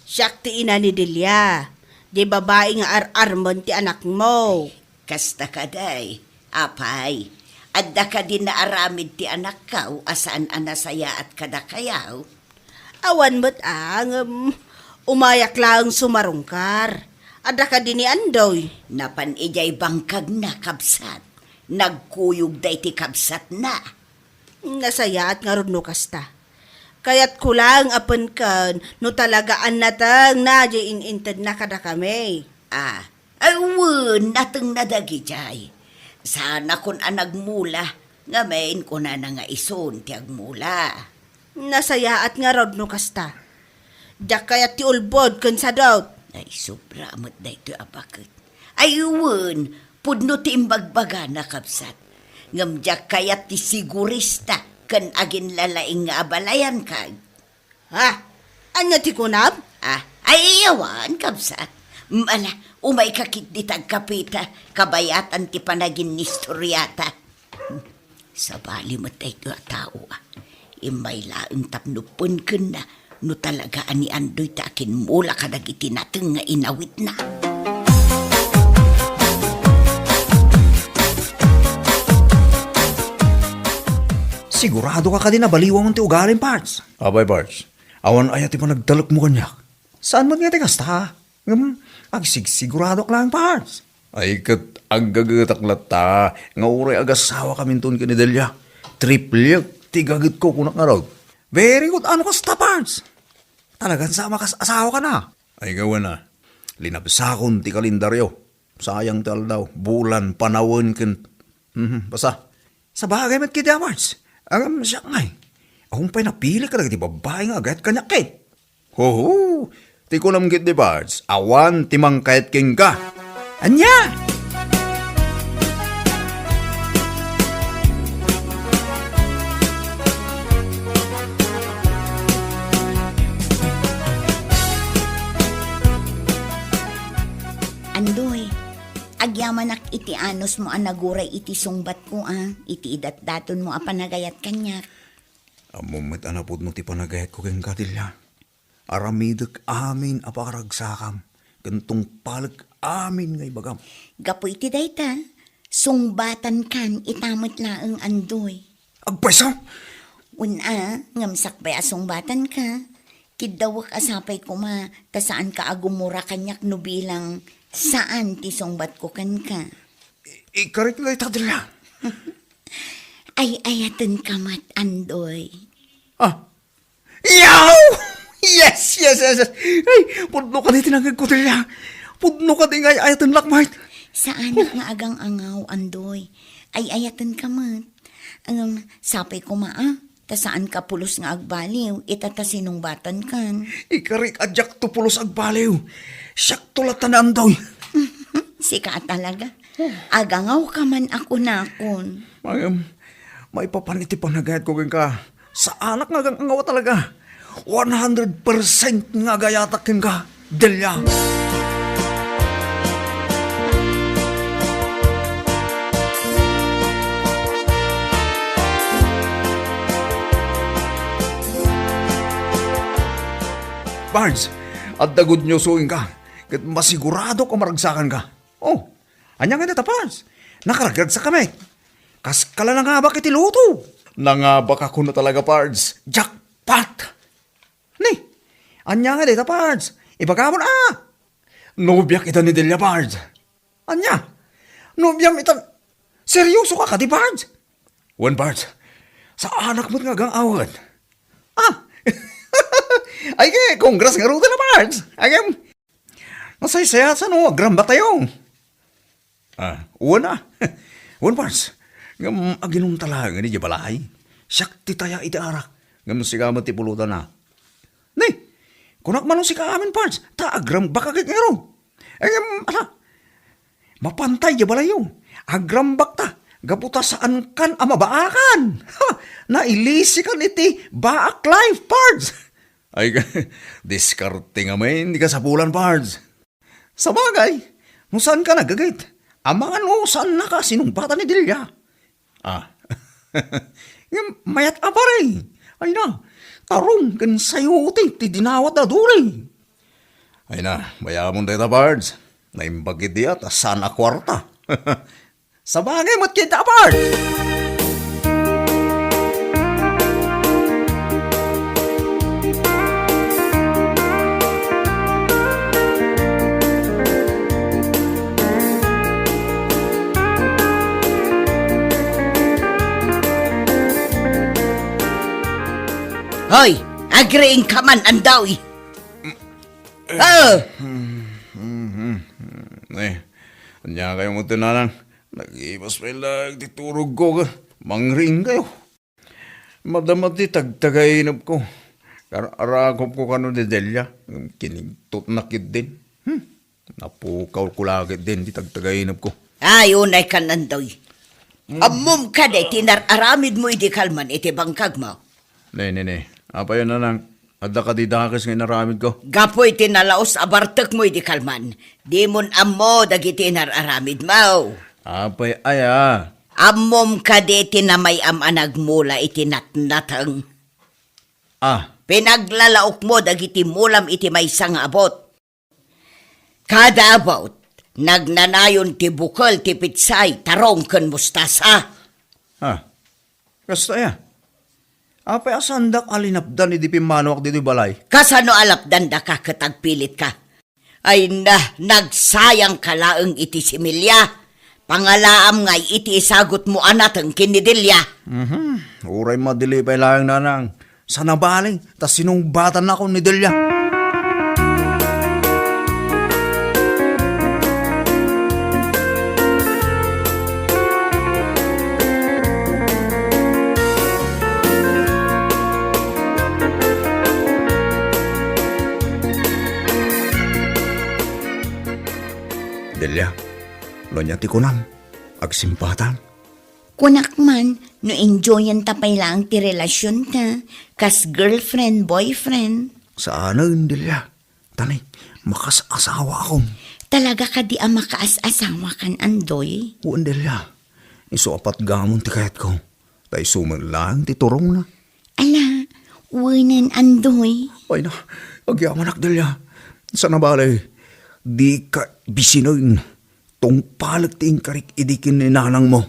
Siyak ti ina ni Delia. Di babae nga ar-armon ti anak mo. Kasta ka day. Apay, adda ka din na aramid ti anak kaw asaan anasaya at kadakayaw. Awan mo't umayak lang sumarungkar. Ada ka din ni Andoy. Napan ijay bangkag na kabsat. Nagkuyog day ti kabsat na. Nasaya at nga ron no kasta. Kaya't kulang apan kan no talagaan natang na inintad na kada kami. Ayun, natang nadagi jay. Sana kun anagmula, ngamain ko na nga ison ti agmula. Nasaya at nga ron no kasta. Diyak kaya't ti ulbod kan sa daw. Ay, sobra amat na ito abakit. Ayun, pudno ti imbagbaga na kapsat. Ngamdyak kaya't ti sigurista kan agin lalaing nga abalayan kag. Ha? Anya ti kunab? Ay iyawan kapsat. Mala, umay kakit di tagkapita, kabayatan ti panagin ni storyata. Sa bali mo tayo tao Imay laeng tapnupon kun na, no talaga ani Andoy ta akin mula kadagiti natin nga inawit na. Sigurado ka din na baliwang ti ugaling, Pards. Abay, Pards. Awan ayat pa nagdalok mo kanyak. Saan mo nga ti kasta? Sigurado ka lang, Pards. Ay kat ang gagataklat ta. Nga uray agasawa kami ton kanidelya. Triple ti gagit ko kunak nga raw. Very good. Ano kasta, Pards? Talagang sama kas asawa ka na. Ay gawa na. Linabsakon ti kalendaryo. Sayang tal daw. Bulan, panawon kin. Basta. Sa bagay mat kita, Pards. Siya ngay. Akong pa'y napili ka na ti babae nga agad kanyakit. Ho, ti ko namgit di Pards. Awan ti mangkayat king ka. Anya! Andoy, agyamanak iti anos mo anaguray iti sungbat ko iti idat-daton mo apanagayat kanyak. Amumit anapod mo ti panagayat ko keng kadilya. Aramidek amin apakaragsakam. Gantong palag amin ngay bagam. Gapo iti dayta, sungbatan kan itamot laeng Andoy. Agpwesa! Una, ngamsak ba sungbatan ka? Kidawak asapay ko ta saan ka agumura kanyak no bilang saan ti sungbat ko kan ka. Ikarit na itadila. Ay ayatan ka mat, Andoy. Yaw! Yes! Ay, pudno ka di tinagag ko dila. Pudno ka di ngay ayatan lakmait. Saan nga agang angaw, Andoy? Ay ayatan ka mat. Sapay ko ta saan ka pulos nga agbaliw, itata sinungbatan kan. Ikarik adyak to pulos agbaliw. Siyak tulatan na Andoy. Sika talaga. Agangaw ka man ako nakon. May papaniti panagayat ko ka. Sa anak nga ang angawa talaga. 100% nga gayatak ka. Delya. Pards, at the good news uing ka. Kat masigurado ka maragsakan ka. Oh, anya nga nata, Pards. Nakaragad sa kami. Kaskala na nga ba kitiluto? Nangabak ako na talaga, Pards. Jackpot! Ni, anya nga dita, Pards. Ibagabon Nobyak ita ni Delia, Pards. Anya? Nobyam itan. Seryoso ka di, Pards? One, Pards. Sa anak mo't nga gang awad. Ay, congrats nga ruta na, Pards. Ay, nasaysaya sa agram ba tayo? Una. One, Pards. Ngam aginong talaga ni Jabalay. Siyak ti taya iti arak. Ngam sigamat ti pulutan na. Ni, kunak man si kaamin, Pards. Agram baka kikero. Mapantay ya balayo. Agram bakta. Gaputa saan kan amabaakan. Nailisi kan iti baak life, Pards. Ay, diskarte nga may hindi ka sa pulan, Pards. Sa bagay, kung saan ka nagagait? Amangan mo, saan na ka sinumpatan ni Delia? Mayat apare. Ay na, tarong kan sayo ti dinawat na duli. Ay na, bayamon tayo Pards. Naimbagid diya, ta sana kwarta. Sa bagay, mat kita, Pards. Hoy, agreeing ka man, andaw eh. Oh! Kanya kayo mo tinanang. Nag-ibas pa lang, titurog ko ka. Mangring kayo. Madamat di tagtagainap ko. Arakop ko kano ni Delia. Kinigtot nakid din. Napukaw ko lagit din, di tagtagainap ko. Ay, unay ka nandaw eh. Amom ka de, tinararamid mo iti kalman, iti bangkag mo. Ne. Apa yun nanang. Ada ka di dakis ngayon naramid ko. Gapoy tinalaos abartek mo iti kalman. Di mon ammo dagiti nararamid mo. Apay aya. Ammom ka de tinamay anagmula iti natnatang. Pinaglalaok mo dagiti mulam iti may nga abot. Kada abot, nagnanayon ti bukal ti pitsay tarong ken mustasa. Kasta ya. Apay asandak alinapdan ni di pimanuak dito balay. Kasano alapdan da ka katagpilit ka? Ay nagsayang kalaeng iti similya. Pangalaam ngay iti isagot mo anatang kinidilya. Uray madili pa lang nanang. Sana baling, tas sinumbatan na ako ni Delia. Delia, lo niya ti kunam, agsimpatan. Kunak man, no enjoyan tapay lang ti relasyon ta, kas girlfriend, boyfriend. Saan na Delia? Tanay, makas-asawa akong. Talaga ka di ang makaas-asawa kan Andoy? Uwan Delia, iso apat gamon ti kayat ko. Tay suman lang ti turong na. Ala, uwanan Andoy. Ay na, agyamanak Delia. Sana balay, di ka bisinoy tong palag ti ingkarik idikin ni nanang mo.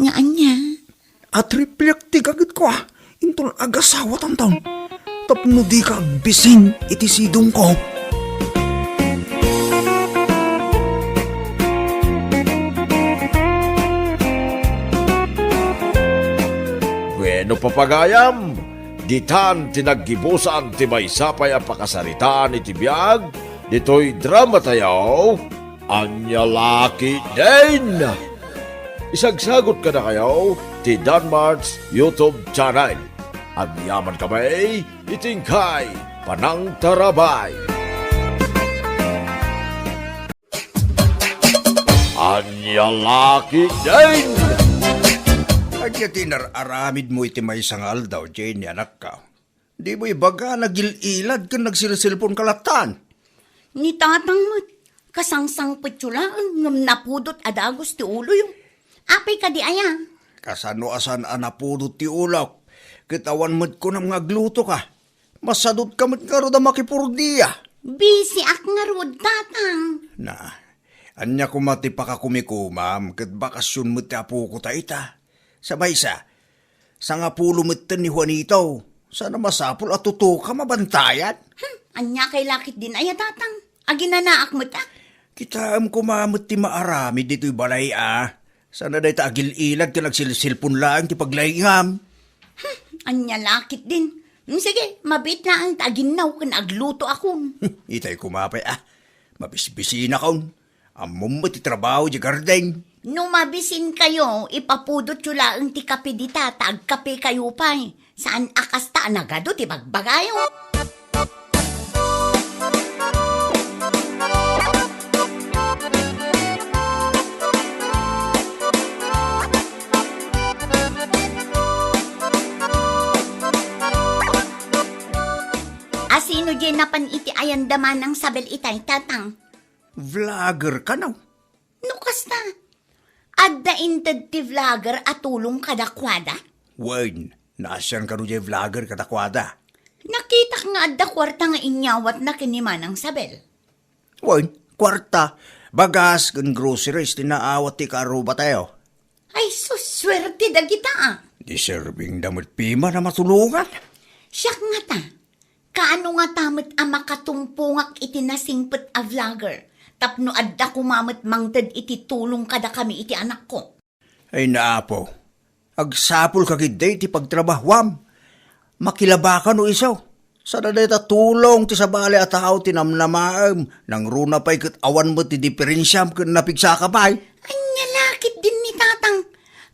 Nga anya? At riplyak ti kagit ko intol agasawa tantaw. Tapno di ka bisin iti sidong ko. Bueno papagayam, ditan tinaggibusan ti maysapay a pakasaritaan iti biyag, dito'y drama tayo, Anya Laki din! Isagsagot ka na kayo ti Danmar's YouTube channel. Ang yaman kamay, itingkay, panang tarabay. Anya Laki din! Agya tinararamid mo iti may sangal daw, Jane, anak ka. Di mo ibaga nagililad ka nagsilsilpon kalatan. Ni tatang mo't, kasangsang petsulaan ngam napudot adagos ti ulo yung. Apay ka di aya. Kasano asan anapudot ti ulak. Kitawan mo't ko nang ngagluto ka. Masadot ka mo't nga da makipurdiya. Busy ak nga rod, tatang. Na, anya kumati pa ka kumikumam, kat bakasyon mo't ti apo ko ta ita. Sabay sa nga pulo mo't ni Juanito. Sana masapul at tuto ka mabantayan. Anya kay lakit din aya, tatang. Aginanaak mo ta. Kita kumamot ti maarami dito'y balay Sana dahi ta agil ilag ti nagsilsilpon lang ti paglayham. Anya lakit din. Sige, mabit na ang taginaw kan agluto akon. Itay kumapay mabisbisin akon. Amom mo ti trabaho di gardeng. No mabisin kayo, ipapudot yung laang ti kape di tatag kape kayo pa. Saan akas ta nagado ti bagbagayo? napan iti ayandaman ng sabel itay, tatang. Vlogger ka na. Nukas na. Adda inted ti vlogger at tulong kadakwada. Wen, nasyan ka rin vlogger katakwada. Nakita ka nga adda kwarta nga inyawat na kiniman ng sabel. Wen, kwarta. Bagas kan groceries tinaawat ti karuba tayo. Ay, suswerte da kita ah. Deserving damot pima na matulungan. Siya nga ta. Kaano nga tamit ang makatumpungak iti nasingpet a vlogger. Tapno adda kumamit mangted iti tulong kada kami iti anak ko. Ay naapo, agsapol ka kiday ti pagtrabahwam. Makilabakan o isaw. Sa dadeta tulong ti sabali at tao tinamnamaam. Nang runa pa'y kat awan mo ti diferensyam kan napigsa ka pa'y. Anya lakit din ni tatang.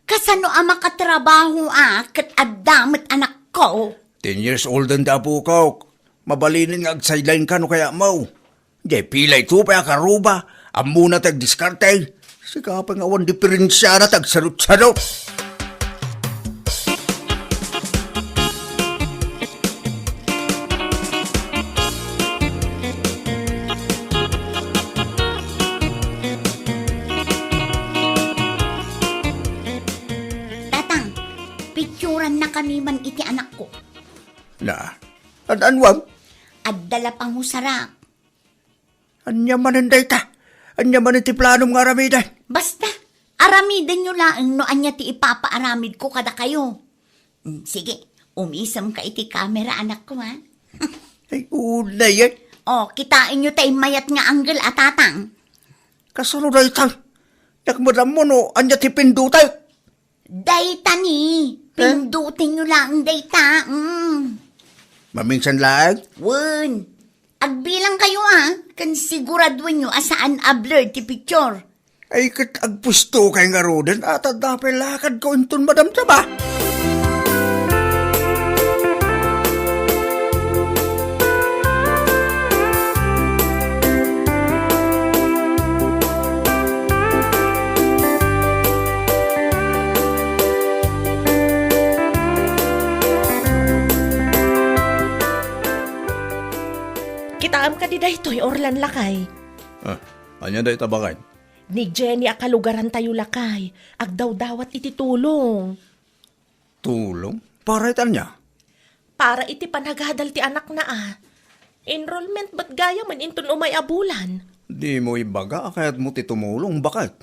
Kasano ang makatrabaho kat adamit anak ko. 10 years old ang dapo ko. Mabalinin nga agsideline ka no kaya mo. Di pilay to pa karuba. Amuna tag-diskarte. Sika pa nga awan diferensya na tag-sarot-sarot. Tatang, picturan na kami man iti anak ko. Na, anwam? Addala pang husarap. Anya man ta. Anya man iti planom nga aramidan. Basta, aramidan nyo lang no anya ti ipapaaramid ko kada kayo. Sige, umisam ka iti camera anak ko ha. Ay, una yan. O, kitain nyo tay mayat nga anggel at tatang. Kasano na itang. Nakmadam mo no, anya ti pindutay. Dayta ni, pindutin nyo lang dayta. Maminsan lang. Wun, agbilang kayo kan siguraduin nyo asaan a-blur ti picture. Ay, kat agpusto kay nga roden at adapay lakad ko inton madam ba? Kitaam ka di daytoy orlan lakay. Anya day tabakan? Ni Jenny akalugaran tayo lakay. Agdaw-dawat iti tulong. Tulong? Para itan niya? Para iti panagadal ti anak na Enrollment ba't gaya man inton umay abulan? Di mo ibaga kaya't mo ti tumulong, bakit?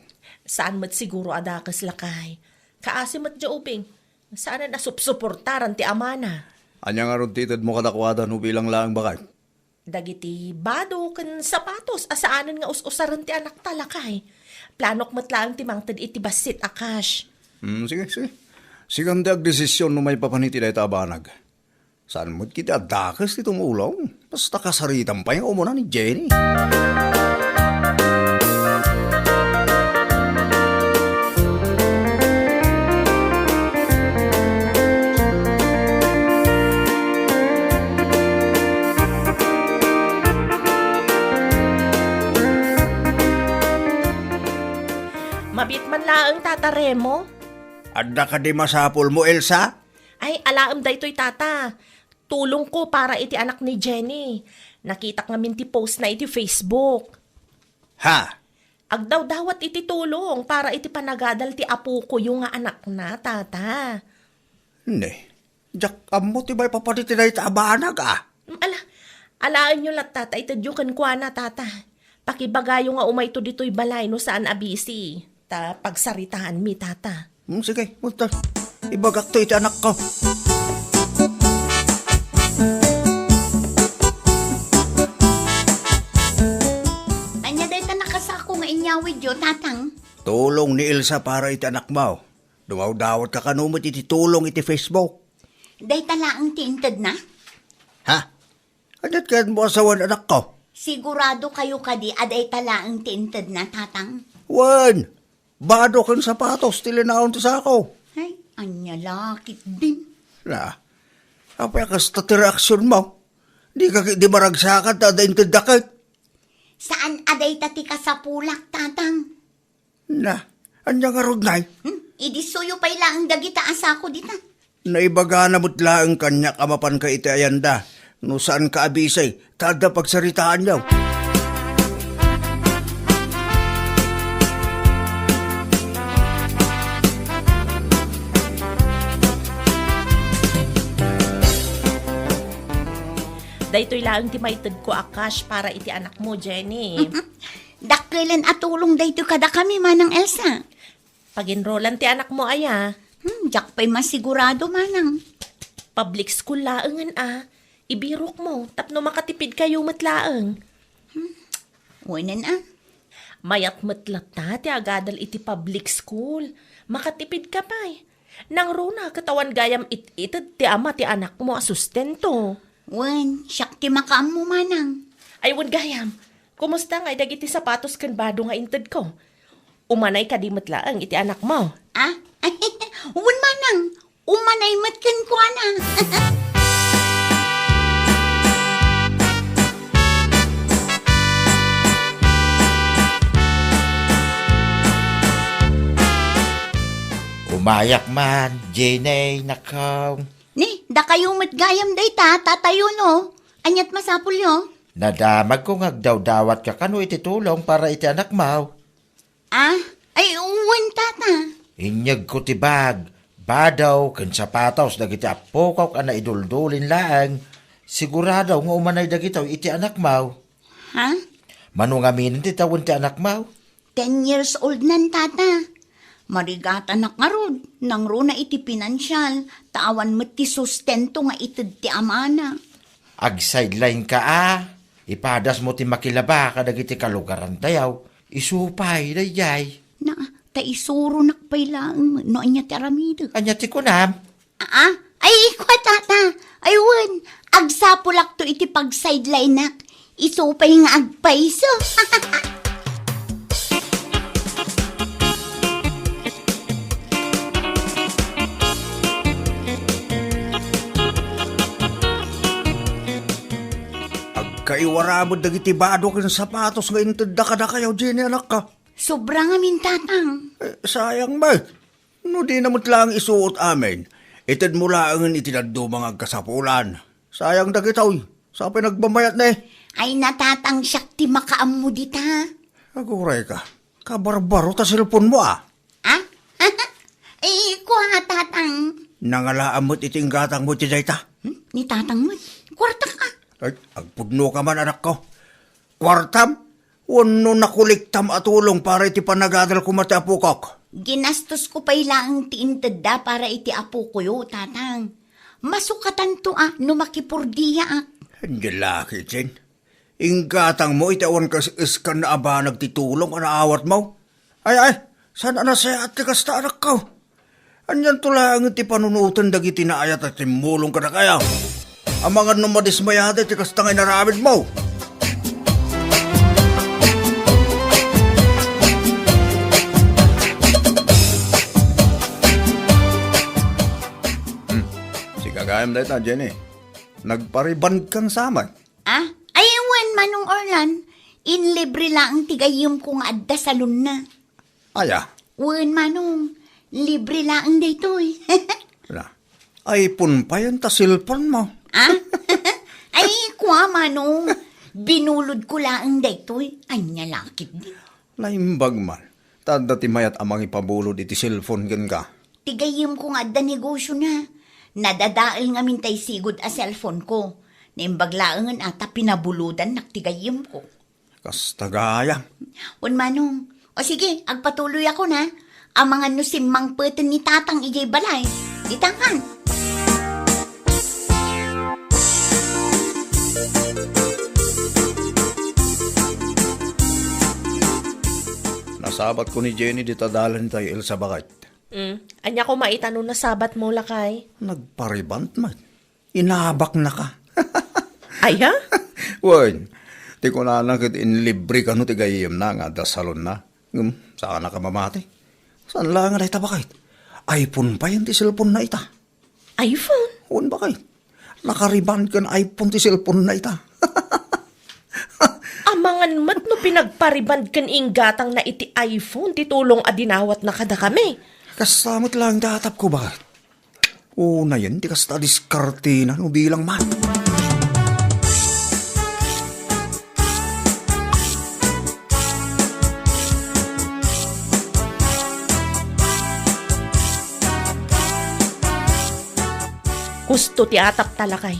Saan mat siguro adakas lakay? Kaasi mat jaubing. Saan na supsuportaran ti amana? Anya nga ron titid mo kadakwada no bilang lang, bakit? Dagiti bado kan sapatos asaanan nga us-usaran ti anak talakay. Planok matlaang ti mangted iti basit akash. Sige. Sigang diag desisyon no may papaniti day tabanag. Saan mo't kita dakas ti tumulong? Basta kasaritan pa yung umuna ni Jenny. Mabit man laang tatare mo? Adda ka di masapol mo, Elsa? Ay, alaam daytoy tata. Tulong ko para iti anak ni Jenny. Nakita nga min ti post na iti Facebook. Ha? Agdaw-dawat iti tulong para iti panagadal ti apo ko yung nga anak na, tata. Hindi. Diyak amo ti bay papaniti day tabanag Alaan nyo lat, tata, itadyokan kwa na, tata. Pakibagayo nga umay to dito'y balay no saan abisi. Ta pagsaritahan mi, tata. Sige, munta. Ibagak to iti anak ko. Anya day ta nakasako nga inyawid yo, tatang. Tulong ni Elsa para iti anak mo. Dumaw-dawat ka kanumot iti tulong iti Facebook. Day talaang tinted na. Ha? Adat ka mo asawan anak ko? Sigurado kayo kadi aday talaang tinted na, tatang. Wan! Bado kang sapatos, tilinaon ti sako. Ay, anya lakit din. Na, apa kas ti reaksyon mo? Di maragsakan, tadain ti dakit. Saan aday tati ka sa pulak, tatang? Na, anya nga rugnay? Idi suyo pa'y lang dagita asako dita. Naibaga na mutla ang kanya kamapan ka iti ayanda. No saan ka abisay, tada pagsaritaan niyaw. Daytoy lang ti maited ko akash para iti anak mo, Jenny. Dakilan at tulong dayto kada kami manang Elsa. Pag-enrollan ti anak mo, aya. Jak pa'y masigurado manang. Public school laangan Ibirok mo, tapno makatipid kayo matlaang. Wanan Mayat matlat na ti agadal iti public school. Makatipid ka pa Nang runa katawan gayam itid ti ama ti anak mo asustento. Wan, siyak ti makaam mo manang. Ay wan gayam, kumusta nga dagiti sapatos kan bado nga inted ko? Umanay ka di matlaang iti anak mo. Wan manang, umanay matkan ko ana. Umayak man, Jenny, nakaw. Ni, da kayo matgayam day tatayo no. Anyat masapul yo. Nadamag ko ngagdaw-dawat ka kano iti tulong para iti anak mo. Ay uwan tata. Inyag ko ti bag, badaw, kan sapatos, dagiti apokaw ka na iduldulin laang. Sigurado nga umanay dagitaw iti anak mo. Manungamin ti tawon ti anak mo. 10 years old nan tata. Marigata na karod, nang ro na iti pinansyal, tawan mo ti sustento nga itid ti amana. Ag-sideline ka ipadas mo ti makilaba kadagiti kalugaran tayaw, isupay dayay. Na, taisuro nakpay lang, no anya ti aramido. Anya ti kunam. Ay, ikwa tata, aywan, agsapulak to iti pag-sideline nak, isupay nga agpaiso. Kaiwara mo dagiti bado ken sapatos nga inted da kayaw Jenny anak ka. Sobrang amin tatang. Sayang ba? No di namot lang isuot amin. Ited mo laangan itinaddo mga kasapulan. Sayang dagitaw. Sa pinagbamayat na Ay natatang siyak ti makaam mo dita. Aguray ka. Kabarbaro ta silpon mo Ay, kuha tatang. Nangalaan mo't iting gatang mo ti dayta. Ni tatang mo, kwarta ka. Ay, agpudno ka man anak ko. Kwartam? Wano nakuliktam atulong para iti panagadal ko mati apukok. Ginastos ko pa ilang tiinted da para iti apo ko yo, tatang. Masukatan to no makipurdiya Hindi laki, Jen. Inggatang mo, itawan ka iskan na aba nagtitulong anaawat mo. Ay, sana na siya at kasta anak ko. Anyan tulang iti panunutan dagiti na ayat at timulong ka na kaya. Ang mga numadismayada iti kasta ngay naramid mo. Si kagayam na ita, Jenny. Nagpariban kang saman. Ay, wan manong Orlan. Inlibre lang ang tigayim kong adda salon na. Aya. Wan manong, libre lang ang daytoy. Ay, punpayan ta silpon mo. Ay, kuha manong. Binulod ko lang ang daytoy. Ay, nyalakit din. Laimbag man. Tanda ti mayat amang ipabulod iti cellphone gan ka. Tigayim ko nga adda negosyo na. Nadadaal nga mintay sigod a cellphone ko. Naimbaglaangan ata pinabuludan naktigayim ko. Kastagaya. Un manong, o sige, agpatuloy ako na. Ang mga nusimang peten ni tatang ijay balay. Ditangan. Nasabat ko ni Jenny di tadalan tayo Elsa bakit. Anya ko maitanong na sabat mo lakay. Nagparibant man. Inabak na ka. Ay ha? Wan, ti ko na nakit inlibre ka no ti gayim na nga da salon na. Saan na ka mamati? Saan lang nga ita bakit? iPhone pa yan ti cellphone na ita. iPhone? Wan bakit? Nakariban ka na iPhone ti cellphone na ita. Amangan mat no pinagpariband kan inggatang na iti iPhone titulong adinawat na kada kami. Kasamot lang datap ko bakit? Una yan, di kasta diskarte na no bilang man. Husto ti atap talakay.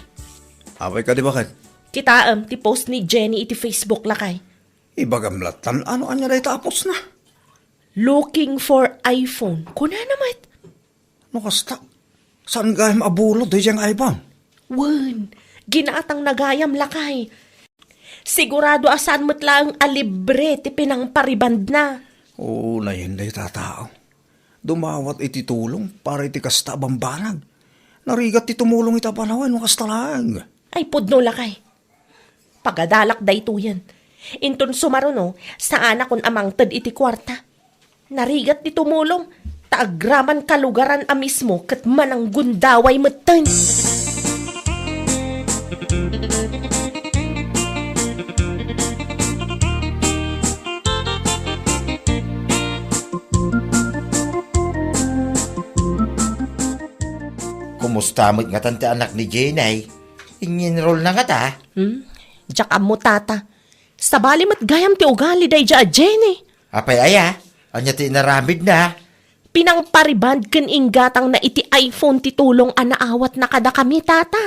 Away ka di bakit? Kitaam, ti post ni Jenny iti Facebook lakay. Ibagam latan, ano anya day tapos na? Looking for iPhone. Kuna naman. No kasta, saan gayam abulod day diyang iPhone? Wan, ginaatang nagayam lakay. Sigurado asan mo't lang alibre ti pinangpariband na. Oo, na yun day tatao. Dumawat iti tulong para iti kasta bambanag. Narigat ti tumulong ita panawan no kasta lang. Ay pudno lakay. Pagadalak day to yan. Inton sumaruno, sa anak kon amang tad iti kwarta. Narigat ti tumulong, taagraman kalugaran a mismo kat manang gundaway matan. Kumusta mo't nga tante anak ni Jenny? Inginroll na nga ta. Diyak mo tata. Sa bali mat gayam ti ugali day dya Jenny. Apay aya, anya ti naramid na. Pinangpariband ken inggatang na iti iPhone ti tulong anaawat na kada kami tata.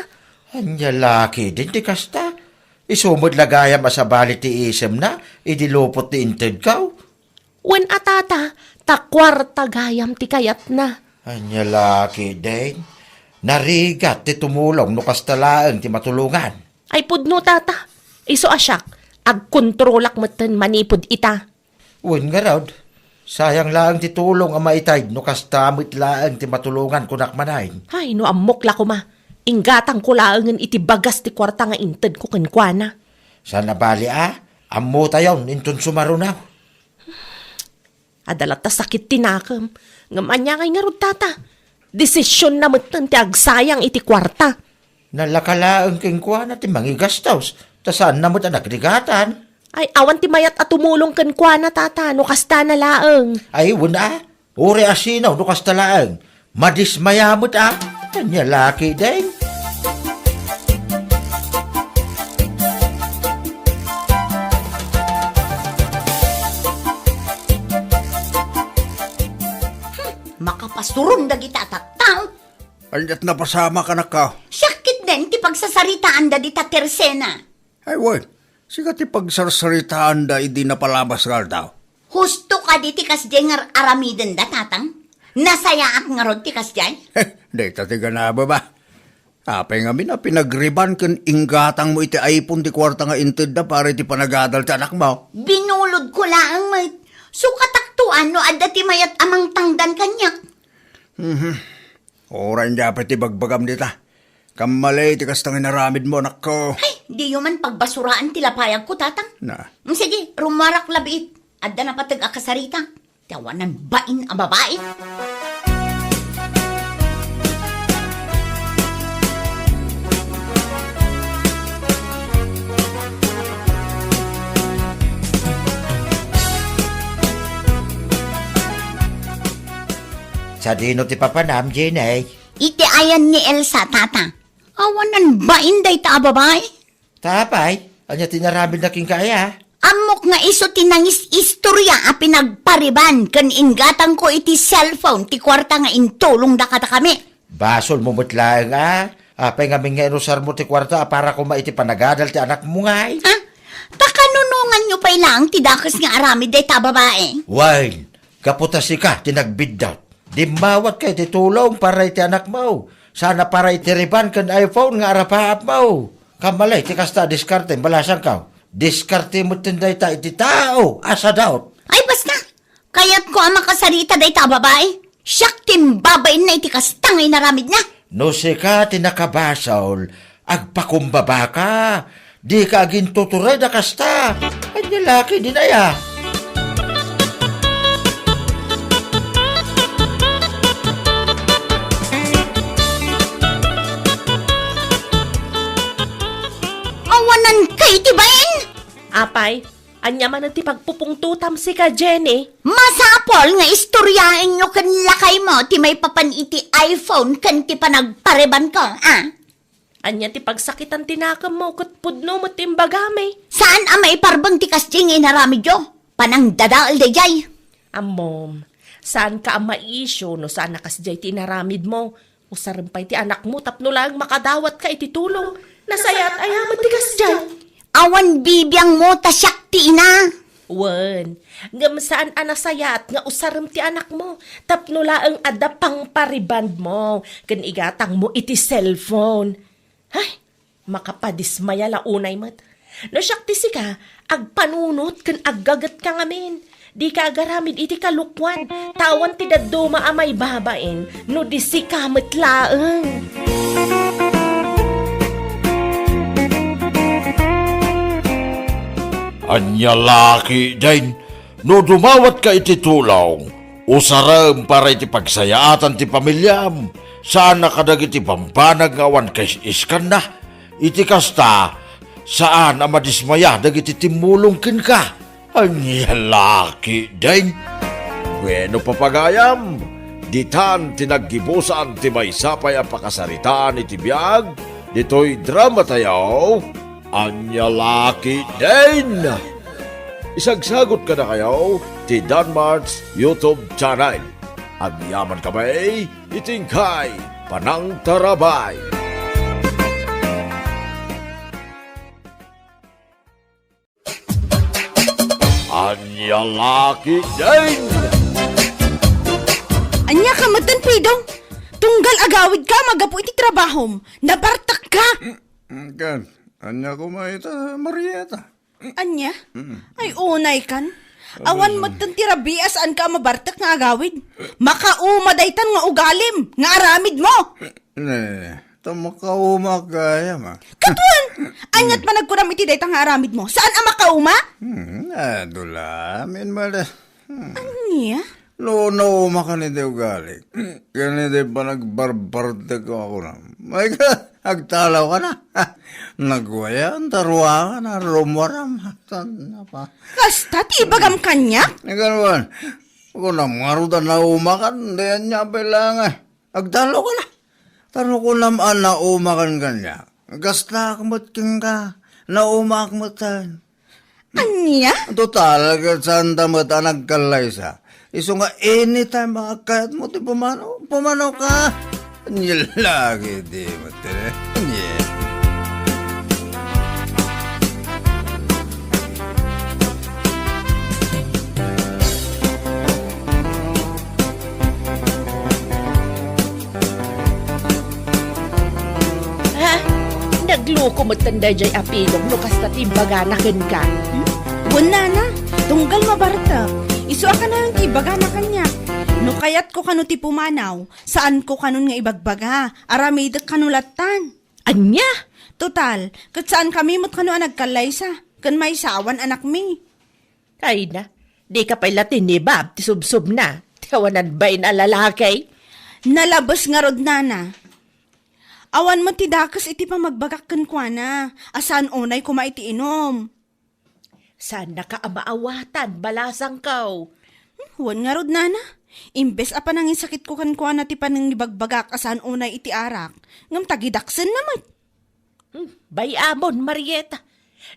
Anya laki din ti kasta. Isumod lagayam asabali ti isem na, idilupot ti inted kaw. Wen atata, takwarta gayam ti kayat na. Anya laki din. Narigat ti tumulong no kastalaan ti matulungan. Ay pudno tata, iso asyak, agkontrolak matan manipod ita. Wen nga raw, sayang lang ti tulong ang maitay no kastamit lang ti matulungan kunak manayin. Ay no amok la ko ma, inggatang ko laangan iti bagas ti kwarta nga inted ko kenkwana. Sana bali ammo tayon inton sumarunaw. Adalat ta sakit tinakam, ngamanya kay nga rod tata. Desisyon na matan ti agsayang iti kwarta. Nalakalaang kengkwa na ti mangigastos. Ta saan na mo ta nagrigatan? Ay awan ti mayat at tumulong kenkwana tata, no kasta na laeng. Ay wala. Uri asinaw no kastalaang. Madismayamot Kanya laki din. Makapasurong dagita taktang. Anyat na pasama ka na ka. Sakit din ti pagsasaritaan da dita tersena. Ay, wait. Sikat ipagsarsaritaan da, hindi na palabas ka daw. Husto ka di ti kasjay nga aramiden da tatang. Nasaya ak nga rod ti kasjay. Di tatiga na ba ba? Apay nga na pinagriban kan inggatang mo iti iPhone di kwarta nga inted na para iti panagadal ti anak mo. Binulod ko lang mait. So kataktuan no adda ti mayat amang tangdan kanyak. Oran dapat ibagbagam dita. Kamalay ti kastang inaramid mo, nako. Ay, di yun man pagbasuraan ti lapayag ko tatang. Na. Sige, rumarak labiit. Adda na patag akasarita. Tawanan bain ang babae. Sa dino ti papanam, Jenny. Iti ayan ni Elsa, tata. Awanan ba inday ta babae? Tapay, anya tinaramid na king kaya. Amok nga iso tinangis istorya a pinagpariban kan ingatang ko iti cellphone ti kwarta nga intulong da kata kami. Basol mo mutlaang Apay nga nga inusar mo ti kwarta para kuma iti panagadal ti anak mo nga Ha? Pakanunungan nyo pa ilang ti dakas nga aramid day ta babae. Wine, kaputasi ka, tinagbiddat. Di mawat kay titulong para iti anak mo. Sana para iti riban kan iPhone nga arapaap mo. Kamalay, ti kasta diskarte, balasan ka. Diskarte mo tinday ta iti tao, asa daw. Ay basta, kayat ko ang makasarita day ta babae. Siyak timbabain na iti kastang ay naramid na. No si ka tinakabasol, agpakumbaba ka. Di ka agin tuturay da kasta. Ay nilaki din aya. Awanan kay tibain. Apay, anya man ti pagpupungtutam si ka Jenny. Masapol nga istoryain nyo kan lakay mo ti may papan iti iPhone kan ti panagpareban ko, Anya ti pagsakitan tinakam mo kat pudno mo timbagame. Saan ang maiparbang ti kasjing inaramid yo? Panang dadaal day jay. Amom, saan ka ang maisyo no saan nakasjay tinaramid mo? Usarampay ti anak mo tapno lang makadawat ka iti tulong. Nasayat ayamat ti kasdyan. Awan bibiyang mo tasyak ti ina. Wen, ngam saan anasayat nga usaram ti anak mo. Tapno laang ada pang pariband mo. Kan igatang mo iti cellphone. Ay, makapadismaya la unay mat. No siyak ti sika, agpanunot kan aggagat ka ngamin. Di ka agaramid iti kalukwan. Tawan ti daddo maamay babain. No di si kamet laeng. Anya laki din, no dumawat ka iti tulong, usaram para iti pagsayaatan ti pamilyam, sana kadag iti pambanag nga awan iskan na, iti kasta, saan ang madismaya dag iti timulong kin ka. Anya laki din. Bueno papagayam, ditan tinaggibusan ti may sapay ang pakasaritaan iti biyag, dito'y drama tayo, anya laki din. Isagsagot ka na kayo ti Danmar's YouTube channel. Agyaman kami, itingkay, panang tarabay. Anya laki din. Anya ka matan, Pidong. Tunggal agawid ka, magapu iti trabahom. Nabartak ka. Kan, anya ko maita, Marieta. Anya? Ay, unay kan. Awan matan tirabias an ka mabartak nga agawid. Makauma daytan nga ugalim, nga aramid mo. Tamakauma kaya ma. Katuan! Anyat man nagkuram iti daytan nga aramid mo. Saan ang makauma? Dulamin mala. Anya? No, makanide ugali. Kanide pa nagbarbarte ko ako na. May ka, agtalaw ka na. Nagwayan, taruangan na, rumaram. Saan na pa? Kasta, tibagam kanya? Naganuan, ako na marutan na umakan, dayan niya bilangan. Agtalaw ka na. Taro ko naman na umakan kanya. Gasta akmatin ka, na umakmatan. Anya? Total, saan tamat nagkalay sa. Iso nga anytime makakayat mo ti pumanaw ka. Nilagi di mo tira. Ha? Nagluko mo tanda jay apilong no kasta timbaga na ka. Wala na. Tunggal mabartak. Iso ka na yung tibaga na kanya. No kayat ko kanu ti pumanaw, saan ko kanun nga ibagbaga, aramidak kanulatan. Anya? Total, kat saan kami mo't kanu nagkalaysa, kan may sawan anak mi. Ay na, di ka pa'y latin ni Bob, ti subsub na. Tawanan ba'y na lalaki? Nalabas nga rod nana. Awan mo ti dakas iti pa magbagak kan kwa na, asan unay kumaiti inom. Saan nakaamaawatan, balasang kaw. Huwan nga rod nana. Imbes apa nangin sakit ko kan kwa na ti panang ibagbagak asan unay iti arak. Ngam tagidaksen naman. Bay amon, Marieta.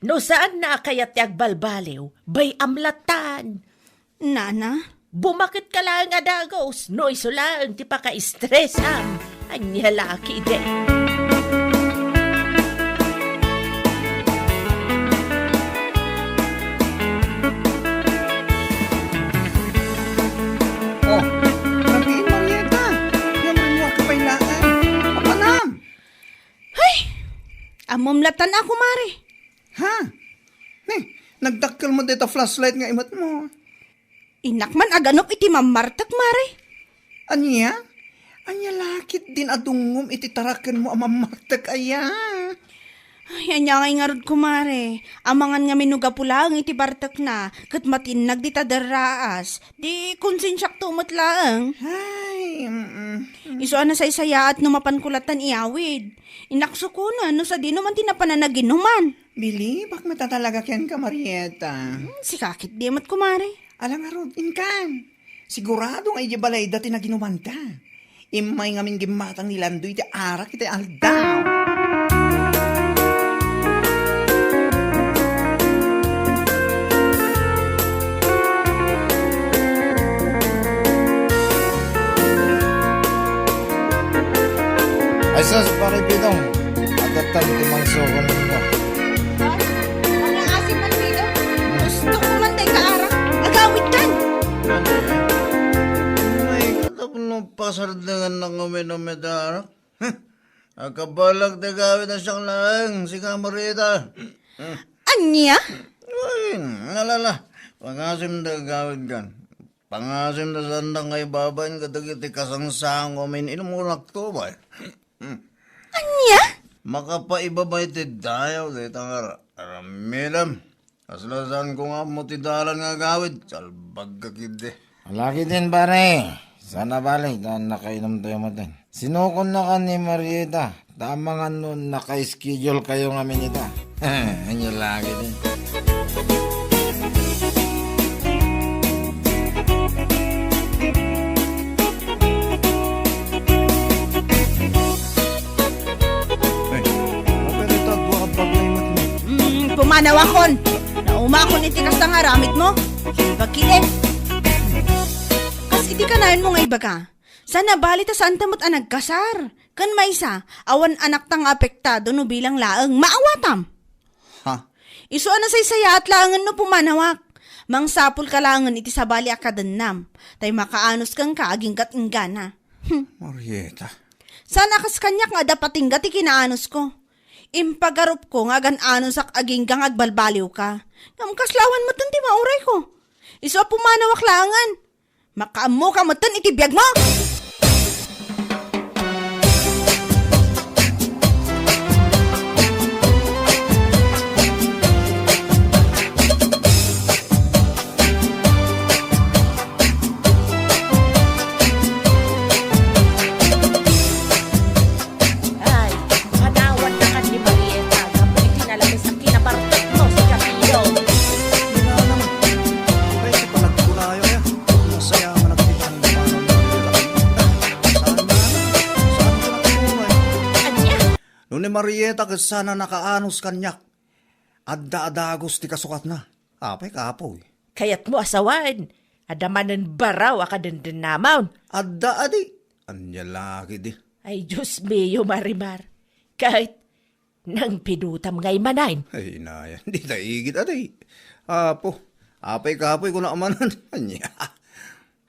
No saan na kayat ti agbalbaliw, bay amlatan. Nana? Bumakit ka lang nga dagos, no iso lang ti paka-stressam. Anya laki de. Nabiin Marieta. Yung rinwak ka pailaan. Papanam. Amomlatan ako, Mari. Ha? Nagdakkel mo dito flashlight nga imat mo. Inakman aganok iti mamartak, Mari. Anya? Anya lakit din adungom iti taraken mo amamartak aya. Ay, anya ngay nga rod ko, Mari. Amangan nga minuga pulang iti bartak na, kat matinag di tadaraas. Di konsensyak tumot lang. Ay, Iso ana sa isaya at numapan kulatan iawid. Inakso ko na, no sa di naman tinapananaginuman. Bili, bak matatalaga ken ka, Marieta. Si kakit di mat ko, Mari. Alang arod, inkan. Sigurado nga balay dati na ginuman ka. Imay ngamin gimatang ni Landoy ti arak iti aldaw. pare Bidong. Adaptan iti mansukon mo. Mga asim man dito. Gusto ko man tayo kaarak. Agawit kan. May katapon pasardangan ng uminomedara. Akabalag na gawin na siyang lang, si Kamarita. Anya? Ay, nalala. Pangasim na gawin kan. Pangasim na sandang kay babayin katagiti kasangsang umin. Inumunak to ba? Anya? Makapaibabay ti dayaw di tangar. Aramilam. Aslasan ko nga mo ti dalan nga gawid. Salbag ka kidi. Lagi din pare. Sana balik na nakainom tayo matin. Sinukon na ka ni Marieta. Tama nga nun naka-schedule kayo nga minita. Anyo lagi din. Maperita, duwa ka baglay matmo. Pumanawakon. Naumakon iti kas nga ramit mo. Pagkilin. Kas iti kanayon mo nga iba ka. Sana balita saan tamot ang nagkasar. Kan maysa, awan anak tang apektado no bilang laeng maawatam. Ha? Isu ana say saya at laangan no pumanawak. Mangsapul ka langan iti sabali akadanam. Tay makaanos kang kaaging katinggana. Marieta. Sana kas kanyak nga dapating gati kinaanos ko. Impagarup ko nga gan-anos ak aging kang agbalbaliw ka. Kaslawan mo ti mauray ko. Isu pumanawak langan. Makaamo ka mo itibiyag mo. Ay, manawan na ka ni Marieta. Kapag itinalagay sa kinabartot mo si Camilo. Hindi na naman. Ay, si panagkulayo ya. Masaya man nagkita ng paano ni Marieta. Saan ko nakukulay? Anya? Noon ni Marieta sana nakaanos kanyak. Adda-adagos ti kasukat na. Apay kapoy. Kayat mo asawan. Adamanan baraw akadandanamaw. Adda-adi. Anya laki di. Ay, Diyos mayo, Marimar. Kahit nang pinutam ngay manain. Ay, inaya. Hindi na igit adi. Apo. Apay kapoy ko na amanan. Anya.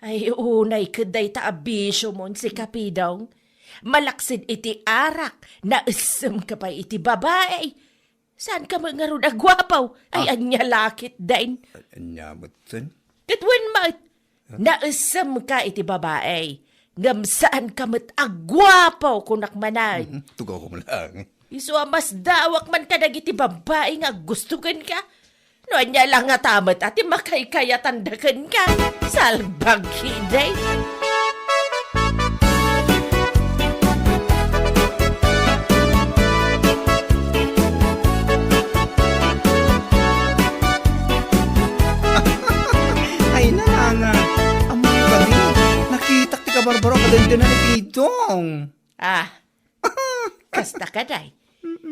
Ay, unay kaday ta abisyo mon si Kapidong. Malaksid iti arak. Naisam ka pa iti babae. Saan ka mga ron agwapaw? Ay, anya lakit dain. Anya batin. Katwan mat. Naisam ka iti babae. Ngam saan ka mat agwapaw kunak manay. Tugaw ko mo lang. Isu mas dawak man ka iti babae nga gusto kan ka. No, anya lang nga tamat ati makaykaya tandakan ka. Salbag hiday. Ay na nga. Amoy ka din. Nakita ti ka barbaro ka din na ni Pidong. Ah, kasta ka day.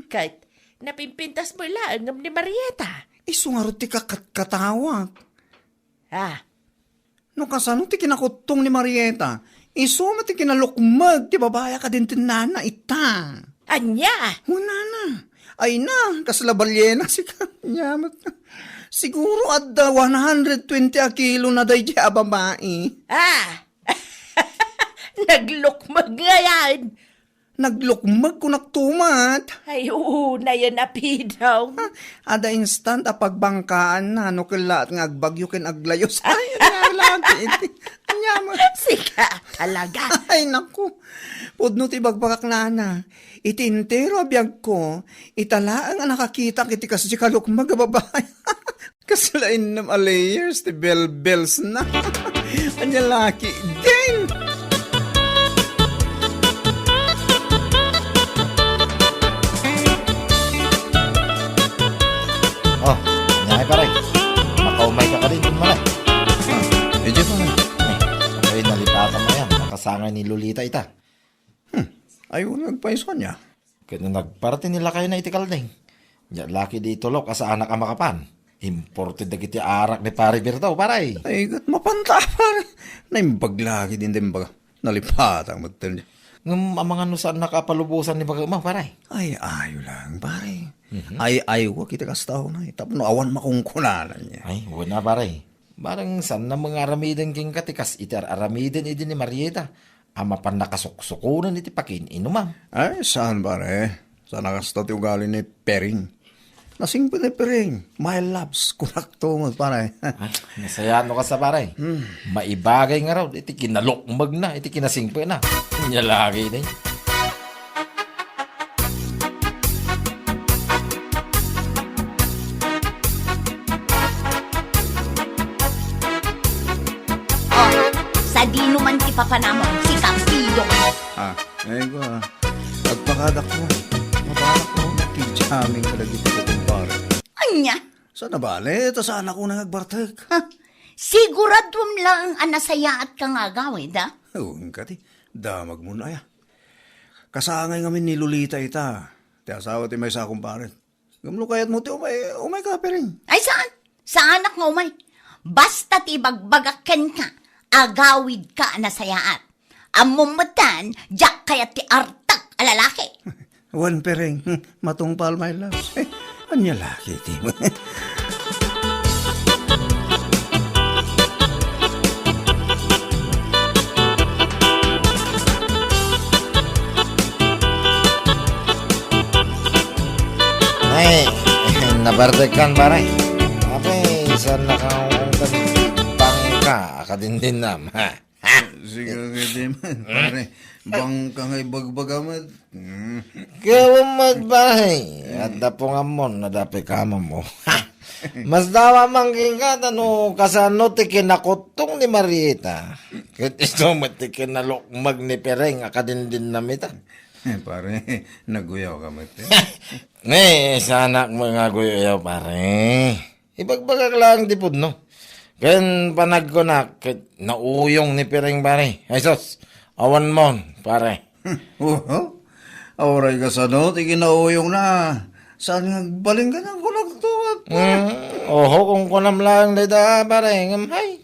Kahit napimpintas mo lang ng ni Marieta. Isungarot ti katawag. Ah, No kasano ti kinakutong ni Marieta. Isuma ti kinalukmag ti babaya ka din tinana ita. anya. Wala na. Ay na, kaslabalyena si kanya. Siguro adda 120 a kilo na day di a babae. Ah, naglukmag nga yan. Naglukmag ko naktumat. Ay, na yan napidaw. Ada instant a pagbangkaan na no kilaat nga agbagyo ken aglayos. Ay, lagi iti. Anya mo. Sika talaga. Ay, naku. Pudno ti bagbagak na. Iti intero abiyag ko. Italaang ang nakakita kiti kasi si kalukmag a babae. Kasalain nam a layers ti bell-bells na. Anya laki. Ding! Oh, nyay pare. Makaumay ka rin dun malay. Medyo pa. Ay, nalipatan mo yan. Nakasangay ni Lolita ita. Ayaw nagpaiso niya. Kaya nagparte nila kayo na itikaldeng. Diyan laki di tulok asa anak ang makapan. Imported na kiti arak ni Pari Bertaw, paray. Ay, gat mapanta pare. Naimbag lagi din baga. Nalipatang magtan niya. Ng mga saan nakapalubusan ni baga ma, paray. Ay, ayo lang, pare. Ay, wa kita kastaw na. Tapos no, awan makungkunalan niya. Ay, wala paray. Barang saan na mga aramiden king katikas itar aramiden idi ni Marieta. Ama pan nakasuksukunan iti pakin inumam. Ay, saan pare? Saan nakastaw ti ugali ni Pering? Nasing pa ni Pering. My loves, kunakto mo, pare. Ay, nasayano ka sa paray. Maibagay nga raw, iti kinalokmag na, iti kinasingpe na. Kanya lagi na yun. Sa di naman ti papanamon, si Campido. Ay ko Pagpakadak ko. Mabalak ko. Tijaming kalagit ko kung pare. Anya? Saan na bale? Ta saan ako nagbartek? Siguradum lang ang nasaya at kang agawid, ha? Huwag ka ti. Damag mo na ya. Kasangay ngamin ni Lolita ita. Ti asawa ti may sakong paret. Gamlo kayat mo ti umay ka pa rin. Ay, saan? Sa anak nga umay. Basta ti bagbagaken ka, agawid ka nasayaat. Amumatan, jak kayat ti artak alalaki. Wan pereng. Matungpal my loves. Anya laki ti mo. Ay, nabartekan paray. Apay, saan nakaungkan bangka, akadindin nam, ha? Sige ka di man. Pare, bangka ngay bagbagamat. Kawamad bahay. At dapungan mo, nadapi kama mo. Mas dawa mangking ka, ano, kasano ti kinakutong ni Marieta. Kit ito mati kinalokmag ni Pereng, akadindin namita. Pare, naguyaw ka mati. Sa anak mo nga guyo, pare. Ibagbagak lang tipod, no? Ken panag ko na, nauyong ni Pereng, pare. Ay sos, awan mo, pare. Oo? Auray ka sa no, tikinauyong na. Saan nga baling ka ng kulagtuwat? Oho, kung kunam lang lida, pare. Ngamhay.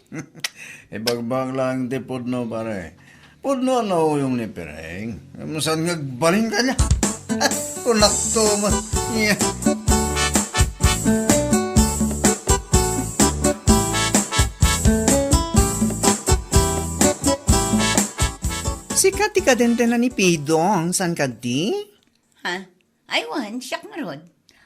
Ibagbag lang di pudno, pare. Pudno nauyong ni Pereng. Saan nga baling ka niya? Kulakto mo. Yeah. Si Kati ka din na ni Pidong, san ka di? Ha? Aywan, siyak na ron.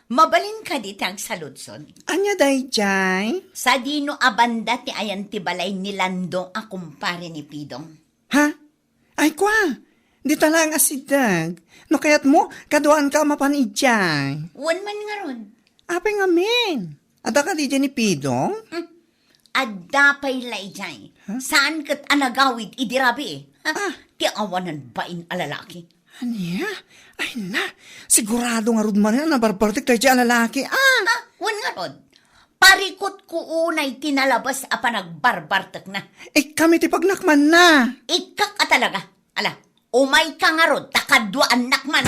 Mabalin ka di tag saludsod. Anya day jay? Sa dino abanda ti ayan ti balay ni Landong a kumpare ni Pidong. Ha? Ay kwa, di talang asidag. No kayat mo, kaduan ka mapanidjay. Wan man nga ron. Apay nga men. Ada ka di dyan ni Pidong? Adapay laijay. Saan kat anagawid idirabi? Ha? Ti awanan bain alalaki. Anya? Ay na, sigurado nga rod man yan na barbartik tayo dyan lalaki. Wan nga ron. Parikot ko unay tinalabas a panagbarbartak na. Kami ti pagnakman na. Ikak ka talaga. Ala, umay ka nga ron, takadwaan nakman.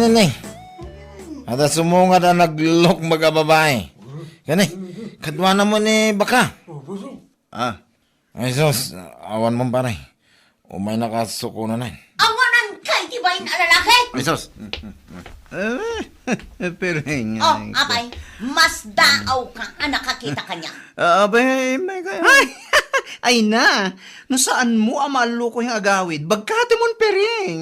Nay. Ada sumungad na naglok mga babae. Gani, kadwa na mo ni baka. Ay sos, awan mo pare. Umay nakasuko na na. Awanan kay di bain alalaki? Ay sos. Pereng. Abay, mas daaw ka ang nakakita kanya. Abay, may kaya. Ay na, nasaan mo ang maluko yung agawid? Bagkati mon Pereng.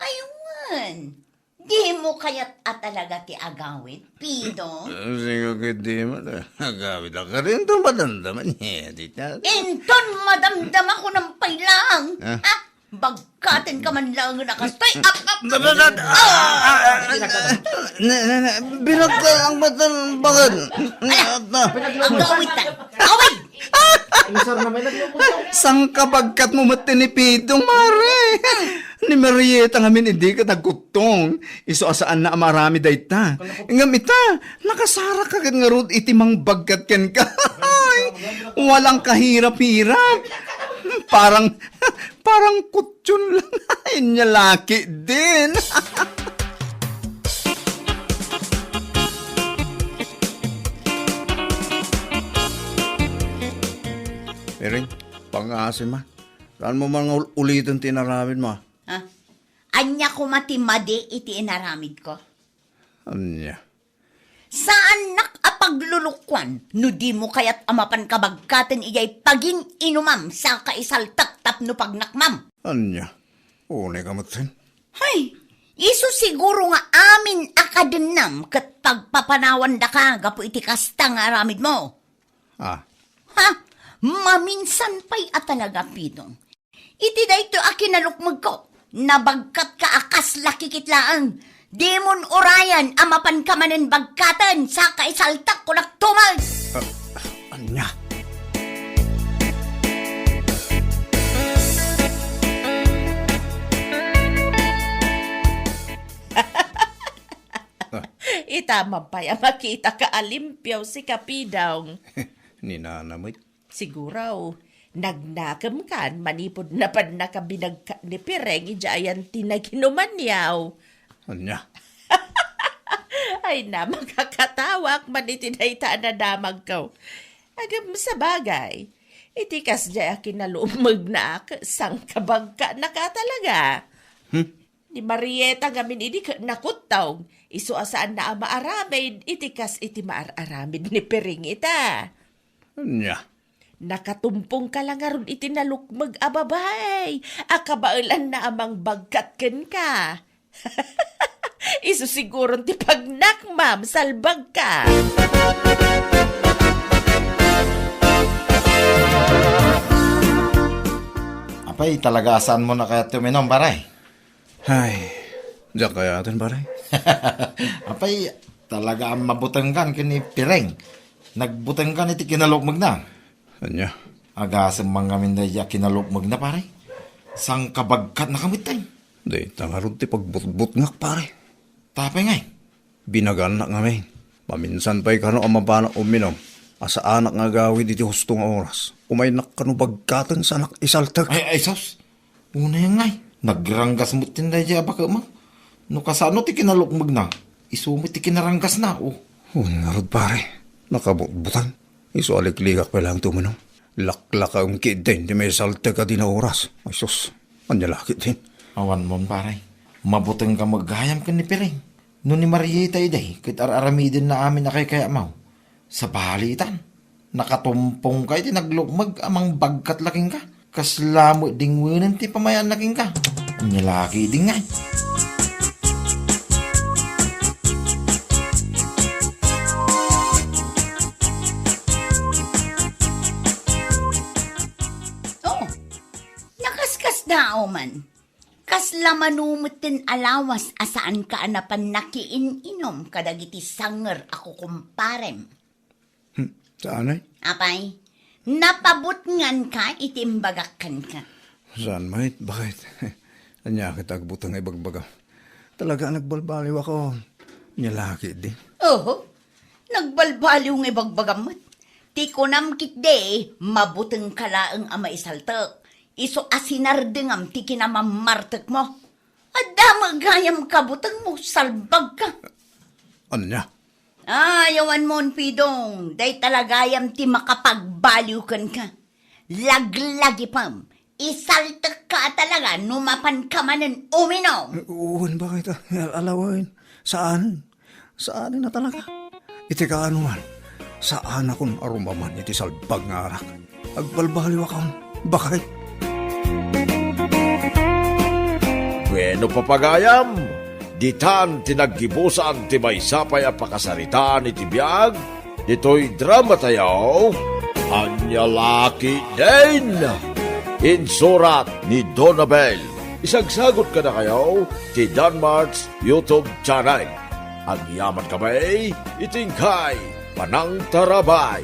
Aywan. Di mo kaya't talaga ti agawid, Pido. Sige ka di mo na. Agawid ka rin ito madamdaman niya. Inton madamdam ako ng pailang. Ha? Bagkatin ka man lang nakastoy. Binagka ang matan bakit? Agawid ta. Awid! Sang kabagkat mo matinipidong, mare. Ni Marieta ngamin hindi ka nagkutong. Iso asaan na marami dayta. Ngam ita, nakasara ka nga rod itimang bagkat ken ka. Walang kahirap-hirap. Parang kutsyon lang. Inya laki din. Piring, pang-asin ma. Saan mo mga ulitin tinaramid mo? Ha? Anya ko matimadi iti inaramid ko. Anya? Saan nakapaglulukwan? No di mo kaya't amapan kabagkatan iyay paging inumam sa kaisaltak tapno pagnakmam. Anya? Unay ka matin. Hay, iso siguro nga amin akadenam kat pagpapanawan da ka gapo iti kasta nga aramid mo. Ah, Ha? Maminsan pa'y atalaga pidong. Iti da ito akinalukmag ko. Nabagkat ka akas lakikitlaan. Demon orayan amapan ka manen bagkatan sa kaisaltak ko naktumal. anya? Itama pa ya makita ka alimpyaw si Kapidong. Ninanamay. Siguro, nagnakam kan, manipod na pan nakabinagka ni Pireng, ijayan tinaginuman yaw. Anya? Ay na, makakatawak, manitinayta na damag ko. Agam sa bagay, itikas dya kinalumag na sang kabagka na ka talaga. Ni Marieta gamin ini nakutaw, iso asaan na maaramid, itikas iti maararamid ni Pireng ita. Anya? Nakatumpong ka lang aron itinalukmag ababay. Akabailan na amang bagkatken ka. Isu siguro ti pagnakmam, salbag ka. Apay, talaga saan mo na kaya tuminom, baray? Ay, diyan kaya atin pare. Apay, talaga ang mabutang kan kini Pireng. Nagbutang kan iti kinalukmag na. Anya? Agasang mga mindaya kinalukmag na, pare. Sang kabagkat na kamitay. Di, tangarod ti pagbutbut ngak pare. Tapay ngay. Binagan na ngamin. Paminsan pa'y kano ang mapana uminom. Asa anak nga gawid iti husto nga oras. Umay nak kano bagkatan sa anak isaltag. Ay, sos. Una yan ngay. Nagranggas mo tindaya baka ma. No kasano ti kinalukmag na. Isumit ti kinaranggas na, oh. Narod pare. Nakabutbutan. Iso alikligak pa lang tuminom. Laklak ang kidin di may saltag ka din na oras. Ay sus, anyalakit din. Awan mo, pare. Mabutang ka maghayam ka ni Pireng. No ni Marieta iday, kit aramidin na amin na kay kaya mau. Sa balitan. Nakatumpong ka iti naglukmag amang bagkat laking ka. Kaslamo dingwinan ti pamayan laking ka. Anyalaki din nga. Dao man, kasla manumutin alawas asaan ka anapan nakiin-inom kadagiti sanger ako kumparem. Saan ay? Apay, napabutngan ka itimbagakan ka. Saan mait? Bakit? Anya kita agbutang ibagbaga. Talaga nagbalbaliw ako. Nyalaki di. Oo, nagbalbaliw ng ibagbagamot. Ti kunam kitde, mabutang kalaang ama isaltak. Iso asinardengam ti kinamamartek mo. Adama gayam kabutang mo, salbag ka. Anya? Yawan mo, Pidong. Day talagayam ti makapagbaliw kan ka. Laglagi pam. Isaltak ka talaga, numapan ka manen uminom. Uwan, bakit? Alawain. Saan? Saan na talaga? Iti ka anuman. Saan akong arumaman iti salbag nga arak? Agbalbaliw akong. Bakit? Bueno papagayam, ditan tinaggibusan ti maysapay a pakasaritaan iti biag, dito'y drama tayo, Anyalaki din! Insurat ni Donabel. Isagsagot ka na kayo ti Danmarks YouTube channel. Ang yaman kamay, itingkay, panang tarabay.